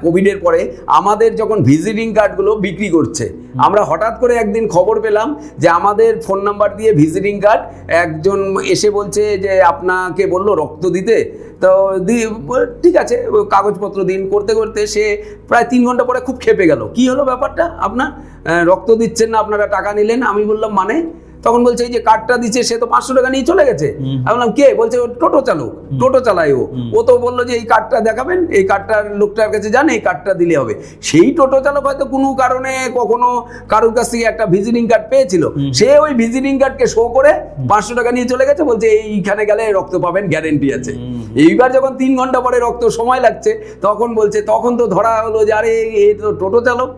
কোভিডের পরে, আমাদের যখন ভিজিটিং কার্ডগুলো বিক্রি করছে, আমরা হঠাৎ করে একদিন খবর পেলাম যে আমাদের ফোন নাম্বার দিয়ে ভিজিটিং কার্ড একজন এসে বলছে যে আপনাকে বললো রক্ত দিতে, তো ঠিক আছে কাগজপত্র দিন। করতে করতে সে প্রায় 3 ঘন্টা পরে খুব ক্ষেপে গেল, কি হলো ব্যাপারটা, আপনার রক্ত দিচ্ছেন না, আপনারা টাকা নিলেন। আমি বললাম মানে, তখন বলছে এই যে কার্ডটা দিচ্ছে সে তো 500 টাকা নিয়ে চলে গেছে। আমি বললাম কে? বলছে ও টোটো চালক, টোটো চালায় ও তো বললো যে এই কার্ডটা দেখাবেন, এই কার্ডটার লোকটার কাছে যান, এই কার্ডটা দিলে হবে। সেই টোটো চালক হয়তো কোনো কারণে কখনো কারোর কাছ থেকে একটা ভিজিটিং কার্ড পেয়েছিল, সে ওই ভিজিটিং কার্ডকে শো করে 500 টাকা নিয়ে চলে গেছে, বলছে এইখানে গেলে রক্ত পাবেন, গ্যারেন্টি আছে। এইবার যখন 3 ঘন্টা পরে রক্ত সময় লাগছে, তখন বলছে, তখন তো ধরা হলো যে আরে এই তো টোটো চালক।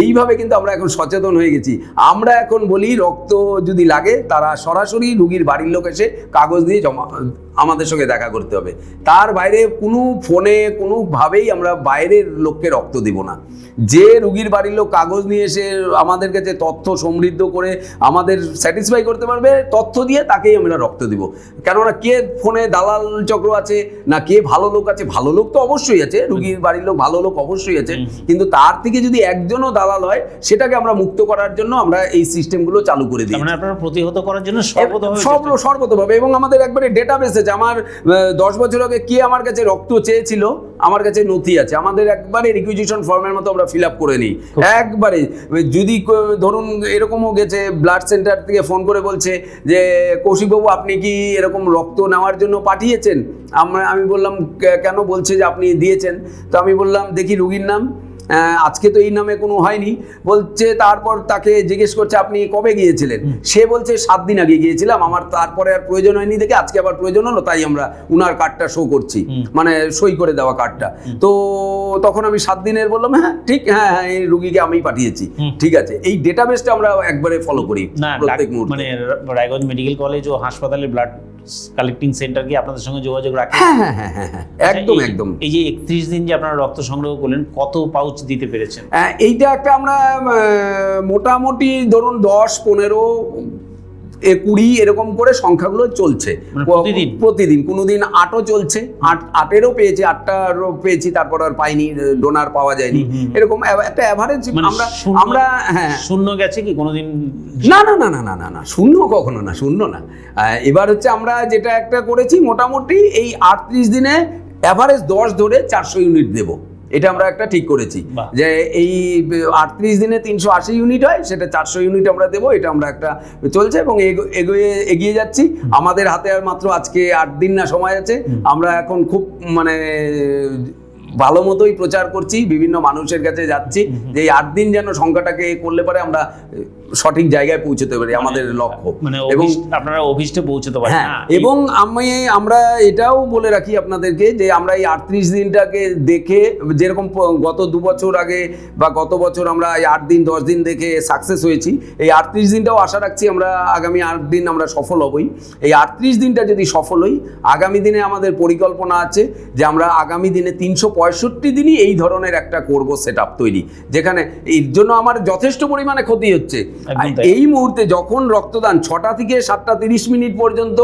এইভাবে কিন্তু আমরা এখন সচেতন হয়ে গেছি। আমরা এখন বলি রক্ত যদি লাগে তারা সরাসরি রুগীর বাড়ির লোক এসে কাগজ দিয়ে জমা আমাদের সঙ্গে দেখা করতে হবে। তার বাইরে কোনো ফোনে কোনোভাবেই আমরা বাইরের লোককে রক্ত দিব না। যে রুগীর বাড়ির লোক কাগজ নিয়ে এসে আমাদের কাছে তথ্য সমৃদ্ধ করে আমাদের স্যাটিসফাই করতে পারবে, তথ্য দিয়ে তাকেই আমরা রক্ত দিব। কেননা কে ফোনে দালাল চক্র আছে না কে ভালো লোক আছে, ভালো লোক তো অবশ্যই আছে, রুগীর বাড়ির লোক ভালো লোক অবশ্যই আছে, কিন্তু তার থেকে যদি একজনও দালাল হয় সেটাকে আমরা মুক্ত করার জন্য আমরা এই সিস্টেমগুলো চালু করে দিই। মানে আপনারা প্রতিহত করার জন্য সর্বতভাবে। এবং আমাদের একবারে ডেটাবেস আছে, আমার 10 বছর আগে কে আমার কাছে রক্ত চেয়েছিল, আমার কাছে নথি আছে, আমাদের একবারে রিকুইজিশন ফর্মের মতো আমরা ফিল আপ করে নিই একবারে। যদি ধরুন এরকমও গেছে, ব্লাড সেন্টার থেকে ফোন করে বলছে যে কৌশিকবাবু আপনি কি এরকম রক্ত নেওয়ার জন্য পাঠিয়েছেন? আমি বললাম কেন? বলছে যে আপনি দিয়েছেন। তো আমি বললাম দেখি রুগীর নাম, আজকে তো এই নামে কোনো হয়নি। বলছে, তারপর তাকে জিজ্ঞেস করছে আপনি কবে গিয়েছিলেন? সে বলছে 7 দিন আগে গিয়েছিলাম, আমার তারপরে আর প্রয়োজন হয়নি দেখে আজকে আবার প্রয়োজন হলো, তাই আমরা উনার কার্ডটা শো করছি, মানে সই করে দেওয়া কার্ডটা। তো তখন আমি 7 দিনের বললাম হ্যাঁ ঠিক, হ্যাঁ এই রুগীকে আমি পাঠিয়েছি, ঠিক আছে। এই ডেটাবেসটা আমরা একবারে ফলো করি প্রত্যেক মুহূর্তে। মানে রায়গঞ্জ মেডিকেল কলেজ ও হাসপাতালে ব্লাড কালেক্টিং সেন্টার কি আপনাদের সঙ্গে যোগাযোগ রাখে? হ্যাঁ, একদম একদম। এই যে 31 দিন যে আপনারা রক্ত সংগ্রহ করলেন, কত পাউচ দিতে পেরেছেন? এইটা একটা আমরা মোটামুটি ধরুন 10, 15, 20 এরকম করে সংখ্যাগুলো চলছে প্রতিদিন। কোনোদিন 8ও চলছে, 8-এরও পেয়েছি, 8টারও পেয়েছি, তারপর আর পাইনি, ডোনার পাওয়া যায়নি, এরকম একটা অ্যাভারেজ আমরা হ্যাঁ। শূন্য গেছে কি কোনোদিন? না, শূন্য কখনো না, শূন্য না। এবার হচ্ছে আমরা যেটা একটা করেছি, মোটামুটি এই 38 দিনে অ্যাভারেজ 10 ধরে 400 ইউনিট দেবো, এটা আমরা একটা ঠিক করেছি যে এই 38 দিনে 380 ইউনিট হয়, সেটা 400 ইউনিট আমরা দেবো। এটা আমরা একটা চলছে এবং এগিয়ে যাচ্ছি। আমাদের হাতে আর মাত্র আজকে 8 দিন না সময় আছে। আমরা এখন খুব মানে ভালো মতোই প্রচার করছি, বিভিন্ন মানুষের কাছে যাচ্ছি যে এই 8 দিন যেন সংখ্যাটাকে করলে পারে আমরা সঠিক জায়গায় পৌঁছতে পারি, আমাদের লক্ষ্য। মানে এবং আপনারা অভিষ্টে পৌঁছতে পারেন। এবং আমরা এটাও বলে রাখি আপনাদেরকে যে আমরা এই 38 দিনটাকে দেখে, যেরকম গত 2 বছর আগে বা গত বছর আমরা এই 8 দিন 10 দিন দেখে সাকসেস হয়েছি, এই 38 দিনটাও আশা রাখছি আমরা আগামী 8 দিন আমরা সফল হবই। এই 38 দিনটা যদি সফল হই, আগামী দিনে আমাদের পরিকল্পনা আছে যে আমরা আগামী দিনে 365 দিনই এই ধরনের একটা করব সেটআপ তৈরি, যেখানে এর জন্য আমার যথেষ্ট পরিমাণে ক্ষতি হচ্ছে। এই মুহূর্তে যখন রক্তদান 6টা থেকে 7টা 30 মিনিট পর্যন্ত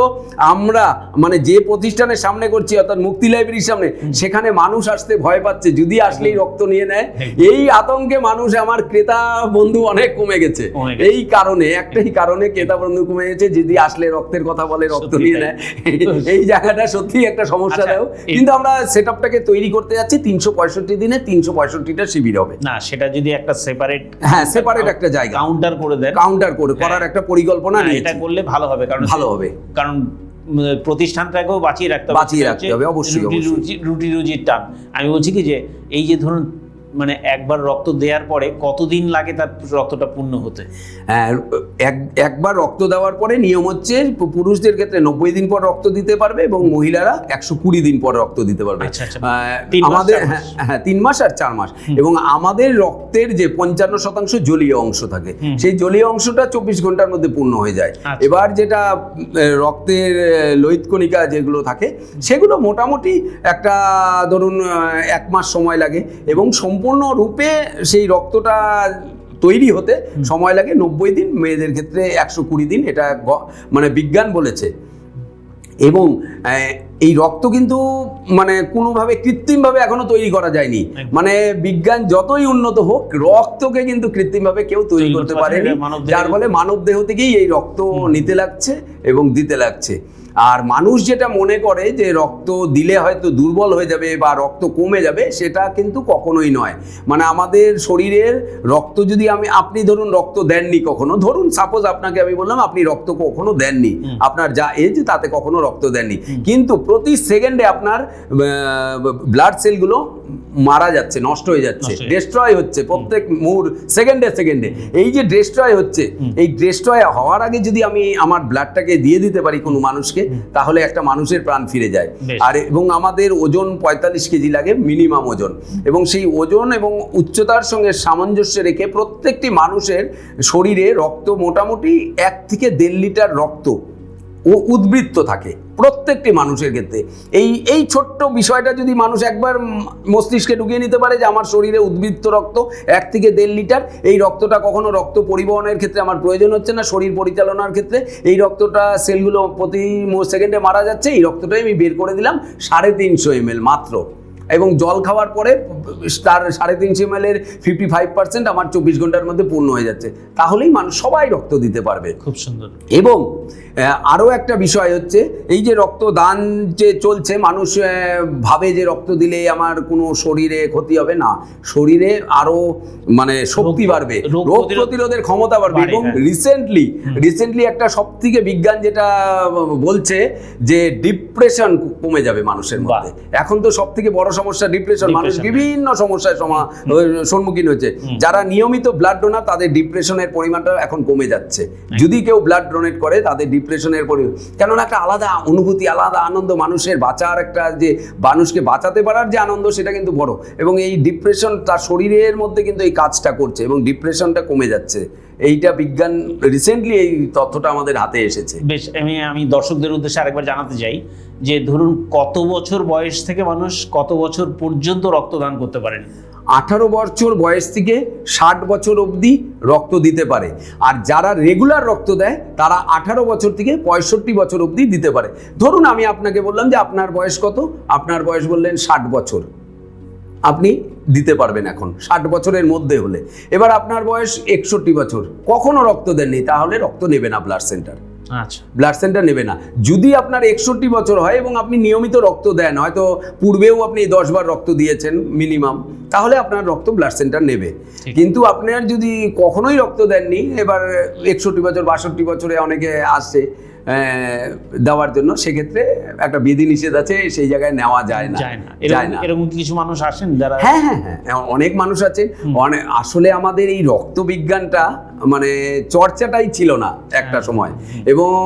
আমরা মানে যে প্রতিষ্ঠানের সামনে করছি, অর্থাৎ মুক্তি লাইব্রেরির সামনে, সেখানে মানুষ আসতে ভয় পাচ্ছে, যদি আসলেই রক্ত নিয়ে নেয়। এই আতঙ্কে মানুষ, আমার ক্রেতা বন্ধু অনেক কমে গেছে। এই কারণে, একটাই কারণে ক্রেতা বন্ধু কমে গেছে, যদি আসলে রক্তের কথা বলে রক্ত নিয়ে নেয়। এই জায়গাটা সত্যি একটা সমস্যা দেয়, কিন্তু আমরা সেটআপটাকে তৈরি করতে যাচ্ছি। 365 দিনে 365টা শিবির হবে। না, সেটা যদি একটা সেপারেট একটা জায়গা কাউন্টার করে করার একটা পরিকল্পনা নিয়েছি। এটা করলে ভালো হবে, কারণ প্রতিষ্ঠানটাকেও বাঁচিয়ে রাখতে হবে অবশ্যই। রুজির টান। আমি বলছি কি যে এই যে ধরুন মানে একবার রক্ত দেওয়ার পরে কতদিন লাগে তার রক্তটা পূর্ণ হতে? একবার রক্ত দেওয়ার পরে নিয়ম হচ্ছে পুরুষদের ক্ষেত্রে 90 দিন পর রক্ত দিতে পারবে এবং মহিলারা 120 দিন পর রক্ত দিতে পারবে। আমাদের 3 মাস আর 4 মাস। এবং আমাদের রক্তের যে 55% জলীয় অংশ থাকে, সেই জলীয় অংশটা 24 ঘন্টার মধ্যে পূর্ণ হয়ে যায়। এবার যেটা রক্তের লোহিত কণিকা যেগুলো থাকে সেগুলো মোটামুটি একটা ধরুন 1 মাস সময় লাগে এবং সম্পূর্ণ রূপে সেই রক্তটা তৈরি হতে সময় লাগে 90 দিন, মেয়েদের ক্ষেত্রে 120 দিন, এটা মানে বিজ্ঞান বলেছে। এবং এই রক্ত কিন্তু মানে কোনোভাবে কৃত্রিমভাবে এখনো তৈরি করা যায়নি। মানে বিজ্ঞান যতই উন্নত হোক, রক্তকে কিন্তু কৃত্রিমভাবে কেউ তৈরি করতে পারেনি, যার ফলে মানব দেহ থেকেই এই রক্ত নিতে লাগছে এবং দিতে লাগছে। আর মানুষ যেটা মনে করে যে রক্ত দিলে হয়তো দুর্বল হয়ে যাবে বা রক্ত কমে যাবে, সেটা কিন্তু কখনোই নয়। মানে আমাদের শরীরের রক্ত যদি আপনি ধরুন রক্ত দেননি কখনো, ধরুন সাপোজ আপনাকে আমি বললাম আপনি রক্ত কখনো দেননি, আপনার যা এজ তাতে কখনো রক্ত দেননি, কিন্তু প্রতি সেকেন্ডে আপনার ব্লাড সেলগুলো মারা যাচ্ছে, নষ্ট হয়ে যাচ্ছে, ডেস্ট্রয় হচ্ছে প্রত্যেক সেকেন্ডে। এই যে ডেস্ট্রয় হচ্ছে, এই ডেস্ট্রয় হওয়ার আগে যদি আমি আমার ব্লাডটাকে দিয়ে দিতে পারি কোনো মানুষকে, তাহলে একটা মানুষের প্রাণ ফিরে যায়। আর এবং আমাদের ওজন 45 কেজি লাগে মিনিমাম ওজন, এবং সেই ওজন এবং উচ্চতার সঙ্গে সামঞ্জস্য রেখে প্রত্যেকটি মানুষের শরীরে রক্ত মোটামুটি 1 থেকে 1.5 লিটার রক্ত উদ্বৃত্ত থাকে প্রত্যেকটি মানুষের ক্ষেত্রে। এই ছোট্ট বিষয়টা যদি মানুষ একবার মস্তিষ্কে ঢুকিয়ে নিতে পারে যে আমার শরীরে উদ্বৃত্ত রক্ত 1 থেকে 1.5 লিটার, এই রক্তটা কখনো রক্ত পরিবহনের ক্ষেত্রে আমার প্রয়োজন হচ্ছে না, শরীর পরিচালনার ক্ষেত্রে এই রক্তটা সেলগুলো প্রতি সেকেন্ডে মারা যাচ্ছে, এই রক্তটাই আমি বের করে দিলাম 350 ml মাত্র। এবং জল খাওয়ার পরে তার 350 ml এর 55% আমার 24 ঘন্টার মধ্যে পূর্ণ হয়ে যাচ্ছে, তাহলেই মানুষ সবাই রক্ত দিতে পারবে। খুব সুন্দর। এবং আরও একটা বিষয় হচ্ছে, এই যে রক্তদান যে চলছে, মানুষ ভাবে যে রক্ত দিলে আমার কোনো শরীরে ক্ষতি হবে না, শরীরে আরও মানে শক্তি বাড়বে, রোগ প্রতিরোধের ক্ষমতা বাড়বে। এবং রিসেন্টলি একটা সবথেকে বিজ্ঞান যেটা বলছে যে ডিপ্রেশন কমে যাবে মানুষের মধ্যে। এখন তো সব থেকে বড় সমস্যা ডিপ্রেশন, মানুষ বিভিন্ন সমস্যার সম্মুখীন হচ্ছে। যারা নিয়মিত ব্লাড ডোনার, তাদের ডিপ্রেশনের পরিমাণটা এখন কমে যাচ্ছে। যদি কেউ ব্লাড ডোনেট করে, তাদের ডিপ্রেশনের পরিমাণ, কেননা একটা আলাদা অনুভূতি, আলাদা আনন্দ, মানুষের বাঁচার একটা যে মানুষকে বাঁচাতে পারার যে আনন্দ, সেটা কিন্তু বড়। এবং এই ডিপ্রেশন তার শরীরের মধ্যে কিন্তু এই কাজটা করছে এবং ডিপ্রেশনটা কমে যাচ্ছে। এইটা বিজ্ঞান রিসেন্টলি এই তথ্যটা আমাদের হাতে এসেছে। বেশ, আমি দর্শকদের উদ্দেশ্যে আরেকবার জানাতে চাই যে ধরুন কত বছর বয়স থেকে মানুষ কত বছর পর্যন্ত রক্তদান করতে পারেন? 18 বছর বয়স থেকে 60 বছর অবধি রক্ত দিতে পারে। আর যারা রেগুলার রক্ত দেয়, তারা 18 বছর থেকে 65 বছর অবধি দিতে পারে। ধরুন আমি আপনাকে বললাম যে আপনার বয়স কত, আপনার বয়স বললেন 60 বছর, আপনি দিতে পারবেন এখন 60 বছরের মধ্যে হলে। এবার আপনার বয়স 61 বছর, কখনো রক্ত দেননি, তাহলে রক্ত নেবে না ব্লাড সেন্টার। আচ্ছা, ব্লাড সেন্টার নেবে না। যদি আপনার 61 বছর হয় এবং আপনি নিয়মিত রক্ত দেন, হয়তো পূর্বেও আপনি 10 বার রক্ত দিয়েছেন মিনিমাম, তাহলে আপনার রক্ত ব্লাড সেন্টার নেবে। কিন্তু আপনার যদি কখনোই রক্ত দেননি, এবার 61 বছর 62 বছরে অনেকে আসছে দেওয়ার জন্য, সেক্ষেত্রে একটা বিধি নিষেধ আছে, সেই জায়গায় নেওয়া যায় না। এরকম কিছু মানুষ আসেন যারা? হ্যাঁ, অনেক মানুষ আছে। আসলে আমাদের এই রক্ত বিজ্ঞানটা মানে চর্চাটাই ছিল না একটা সময়, এবং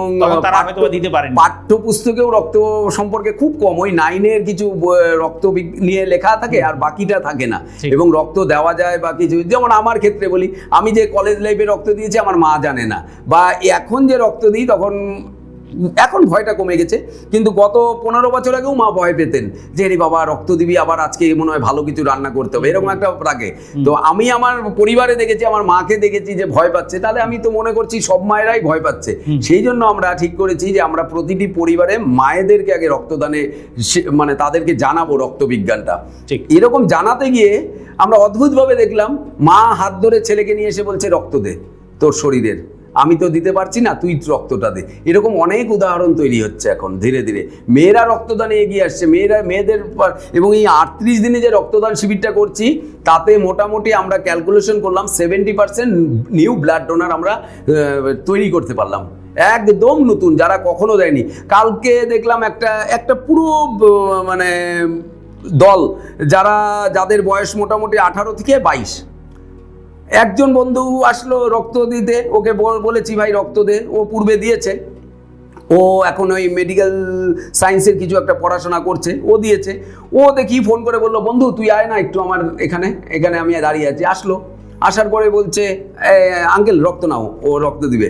পাঠ্যপুস্তকেও রক্ত সম্পর্কে খুব কম, ওই 9-এর কিছু রক্ত নিয়ে লেখা থাকে আর বাকিটা থাকে না। এবং রক্ত দেওয়া যায় বা কিছু, যেমন আমার ক্ষেত্রে বলি, আমি যে কলেজ লাইফে রক্ত দিয়েছি আমার মা জানে না, বা এখন যে রক্ত দিই তখন এখন ভয়টা কমে গেছে, কিন্তু গত 15 বছর আগেও মা ভয় পেতেন যে রে বাবা রক্ত দিবি, আবার আজকে মনে হয় ভালো কিছু রান্না করতে হবে, এরকম একটা থাকে। তো আমি আমার পরিবারে দেখেছি, আমার মাকে দেখেছি যে ভয় পাচ্ছে, তাহলে আমি তো মনে করছি সব মায়েরাই ভয় পাচ্ছে। সেই জন্য আমরা ঠিক করেছি যে আমরা প্রতিটি পরিবারে মায়েদেরকে আগে রক্তদানে মানে তাদেরকে জানাবো রক্তবিজ্ঞানটা। এরকম জানাতে গিয়ে আমরা অদ্ভুতভাবে দেখলাম, মা হাত ধরে ছেলেকে নিয়ে এসে বলছে রক্ত দে তোর শরীরের, আমি তো দিতে পারছি না, তুই রক্তটা দে। এরকম অনেক উদাহরণ তৈরি হচ্ছে এখন ধীরে ধীরে। মেয়েরা রক্তদানে এগিয়ে আসছে, মেয়েদের। এবং এই 38 দিনে যে রক্তদান শিবিরটা করছি, তাতে মোটামুটি আমরা ক্যালকুলেশন করলাম 70% নিউ ব্লাড ডোনার আমরা তৈরি করতে পারলাম, একদম নতুন, যারা কখনো দেয়নি। কালকে দেখলাম একটা পুরো মানে দল, যাদের বয়স মোটামুটি 18 থেকে 22, একজন বন্ধু আসলো রক্ত দিতে, ওকে বলেছি ভাই রক্ত দে, ও পূর্বে দিয়েছে, ও এখন ওই মেডিকেল সায়েন্সের কিছু একটা পড়াশোনা করছে, ও দিয়েছে। ও দেখি ফোন করে বললো, বন্ধু তুই আয় না একটু আমার এখানে, আমি দাঁড়িয়ে আছি। আসলো, আসার পরে বলছে আঙ্কেল রক্ত নাও, ও রক্ত দিবে।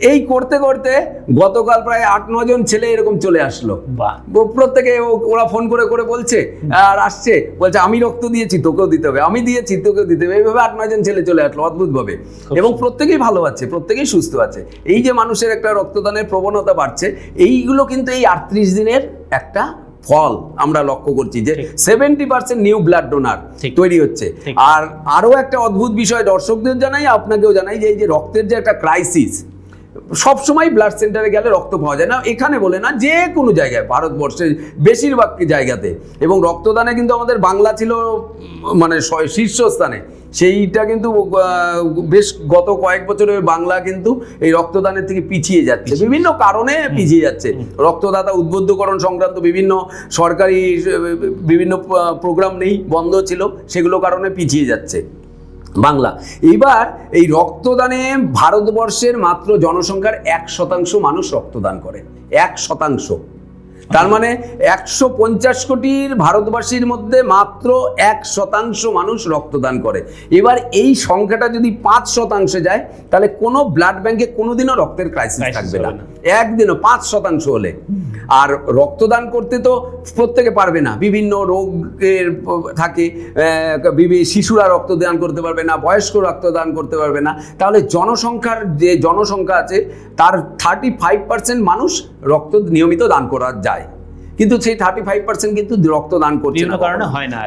এই করতে করতে গতকাল প্রায় 8-9 জন ছেলে এরকম চলে আসলো। প্রত্যেকে ওরা ফোন করে করে বলছে আর আসছে, বলছে আমি রক্ত দিয়েছি তোকেও দিতে হবে, আমি দিয়েছি তোকেও দিতে হবে। এইভাবে 8-9 জন ছেলে চলে আসলো অদ্ভুতভাবে, এবং প্রত্যেকেই ভালো আছে, প্রত্যেকেই সুস্থ আছে। এই যে মানুষের একটা রক্তদানের প্রবণতা বাড়ছে, এইগুলো কিন্তু এই 38 দিনের একটা ফল আমরা লক্ষ্য করছি, যে 70% নিউ ব্লাড ডোনার তৈরি হচ্ছে। আর আরো একটা অদ্ভুত বিষয় দর্শকদের জানাই, আপনাকেও জানাই, যে এই যে রক্তের যে একটা ক্রাইসিস, সবসময় ব্লাড সেন্টারে গেলে রক্ত পাওয়া যায় না, এখানে বলে না, যে কোনো জায়গায় ভারতবর্ষের বেশিরভাগ জায়গাতে। এবং রক্তদানে কিন্তু আমাদের বাংলা ছিল মানে শীর্ষস্থানে, সেইটা কিন্তু বেশ গত কয়েক বছরে বাংলা কিন্তু এই রক্তদানের থেকে পিছিয়ে যাচ্ছে, বিভিন্ন কারণে পিছিয়ে যাচ্ছে। রক্তদাতা উদ্বুদ্ধকরণ সংক্রান্ত বিভিন্ন সরকারি বিভিন্ন প্রোগ্রাম নেই, বন্ধ ছিল, সেগুলো কারণে পিছিয়ে যাচ্ছে বাংলা। এইবার এই রক্তদানে ভারতবর্ষের মাত্র জনসংখ্যার 1% মানুষ রক্তদান করে, 1%। তার মানে 150 কোটির ভারতবাসীর মধ্যে মাত্র 1% মানুষ রক্তদান করে। এবার এই সংখ্যাটা যদি 5% যায়, তাহলে কোনো ব্লাড ব্যাংকে কোনোদিনও রক্তের ক্রাইসিস থাকবে না, একদিনও 5% হলে। আর রক্তদান করতে তো প্রত্যেকে পারবে না, বিভিন্ন রোগের থাকে, শিশুরা রক্তদান করতে পারবে না, বয়স্ক রক্তদান করতে পারবে না। তাহলে জনসংখ্যার যে জনসংখ্যা আছে তার 35% মানুষ রক্ত নিয়মিত দান করা যায়, কিন্তু সেই 35% কিন্তু রক্তদান করছে না,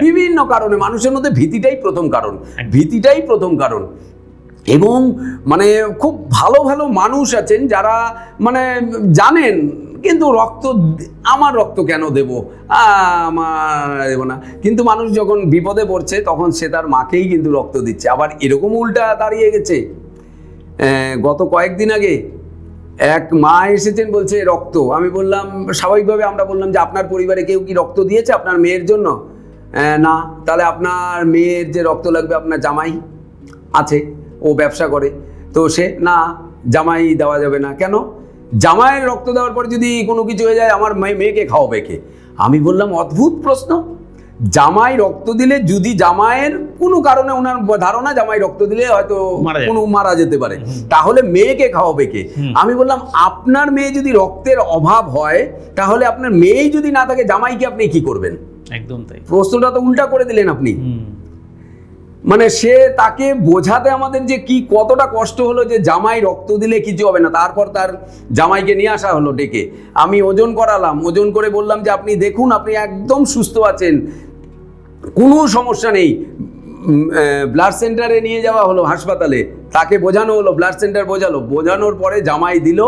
বিভিন্ন কারণে। মানুষের মধ্যে ভীতিটাই প্রথম কারণ। এবং মানে খুব ভালো ভালো মানুষ আছেন যারা মানে জানেন, কিন্তু আমার রক্ত কেন দেব, আমার দেব না। কিন্তু মানুষ যখন বিপদে পড়ছে তখন সে তার মাকেই কিন্তু রক্ত দিচ্ছে। আবার এরকম উল্টা দাঁড়িয়ে গেছে, গত কয়েকদিন আগে এক মা এসেছেন, বলছে রক্ত। আমি বললাম, স্বাভাবিকভাবে আমরা বললাম যে আপনার পরিবারে কেউ কি রক্ত দিয়েছে আপনার মেয়ের জন্য? না। তাহলে আপনার মেয়ের যে রক্ত লাগবে, আপনার জামাই আছে, ও ব্যবসা করে, তো সে না, জামাই দেওয়া যাবে না। কেন? জামাইয়ের রক্ত দেওয়ার পরে যদি কোনো কিছু হয়ে যায়, আমার মেয়েকে খাওয়াবে কে? আমি বললাম, অদ্ভুত প্রশ্ন। জামাই রক্ত দিলে, যদি জামাইয়ের কোনো কারণে ওনার ধারণা জামাই রক্ত দিলে হয়তো কোনো মারা যেতে পারে, তাহলে মেয়েকে খাওয়াবে কে? আমি বললাম, আপনার মেয়ে যদি রক্তের অভাব হয়, তাহলে আপনার মেয়েই যদি না থাকে, জামাইকে আপনি কি করবেন? একদম তাই। প্রশ্নটা তো উল্টা করে দিলেন আপনি। মানে সে তাকে বোঝাতে আমাদের যে কি কতটা কষ্ট হলো, যে জামাই রক্ত দিলে কিছু হবে না। তারপর তার জামাইকে নিয়ে আসা হলো ডেকে, আমি ওজন করালাম, ওজন করে বললাম যে আপনি দেখুন, আপনি একদম সুস্থ আছেন, কোনো সমস্যা নেই। ব্লাড সেন্টারে নিয়ে যাওয়া হলো, হাসপাতালে তাকে বোঝানো হলো, ব্লাড সেন্টার বোঝানোর পরে জামাই দিল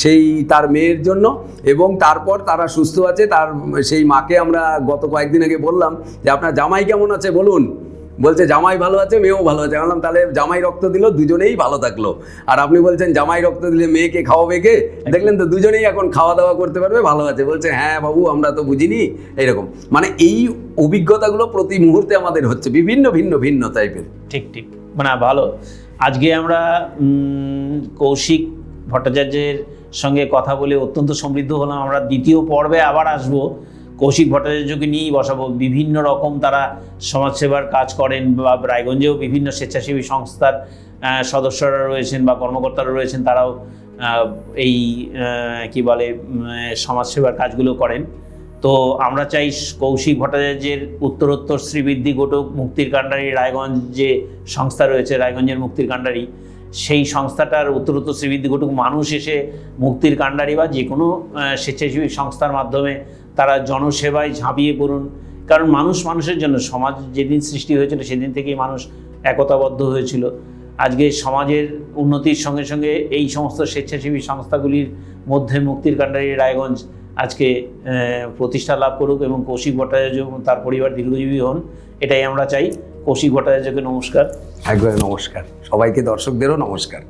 সেই তার মেয়ের জন্য, এবং তারপর তারা সুস্থ আছে। তার সেই মাকে আমরা গত কয়েকদিন আগে বললাম যে আপনার জামাই কেমন আছে বলুন, বলছে জামাই ভালো আছে, মেয়েও ভালো আছে। বললাম, তাহলে জামাই রক্ত দিল, দুজনেই ভালো থাকলো। আর আপনি বলছেন জামাই রক্ত দিলে মেয়েকে খাওয়াবে কে? দেখলেন তো, দুজনেই এখন খাওয়া দাওয়া করতে পারবে, ভালো আছে। বলছে হ্যাঁ বাবু, আমরা তো বুঝিনি। এরকম মানে এই অভিজ্ঞতাগুলো প্রতি মুহূর্তে আমাদের হচ্ছে, বিভিন্ন ভিন্ন টাইপের। ঠিক মানে ভালো। আজকে আমরা কৌশিক ভট্টাচার্যের সঙ্গে কথা বলে অত্যন্ত সমৃদ্ধ হলাম। আমরা দ্বিতীয় পর্বে আবার আসবো, কৌশিক ভট্টাচার্যকে নিয়েই বসাবো। বিভিন্ন রকম তারা সমাজসেবার কাজ করেন, বা রায়গঞ্জেও বিভিন্ন স্বেচ্ছাসেবী সংস্থার সদস্যরা রয়েছেন বা কর্মকর্তারা রয়েছেন, তারাও এই কি বলে সমাজসেবার কাজগুলো করেন। তো আমরা চাই কৌশিক ভট্টাচার্যের উত্তরোত্তর শ্রীবৃদ্ধি ঘটুক। মুক্তির কান্ডারি রায়গঞ্জ যে সংস্থা রয়েছে, রায়গঞ্জের মুক্তির কান্ডারি, সেই সংস্থাটার উত্তরোত্তর শ্রীবৃদ্ধি ঘটুক। মানুষ এসে মুক্তির কান্ডারি বা যে কোনো স্বেচ্ছাসেবী সংস্থার মাধ্যমে তারা জনসেবায় ঝাঁপিয়ে পড়ুন। কারণ মানুষের জন্য, সমাজ যেদিন সৃষ্টি হয়েছিল সেদিন থেকেই মানুষ একতাবদ্ধ হয়েছিল। আজকে সমাজের উন্নতির সঙ্গে সঙ্গে এই সমস্ত স্বেচ্ছাসেবী সংস্থাগুলির মধ্যে মুক্তির কান্ডারি রায়গঞ্জ আজকে প্রতিষ্ঠা লাভ করুক, এবং কৌশিক ভট্টাচার্য এবং তার পরিবার দীর্ঘজীবী হন, এটাই আমরা চাই। কৌশিক ভট্টাচার্যকে নমস্কার। একবারে নমস্কার, সবাইকে, দর্শকদেরও নমস্কার।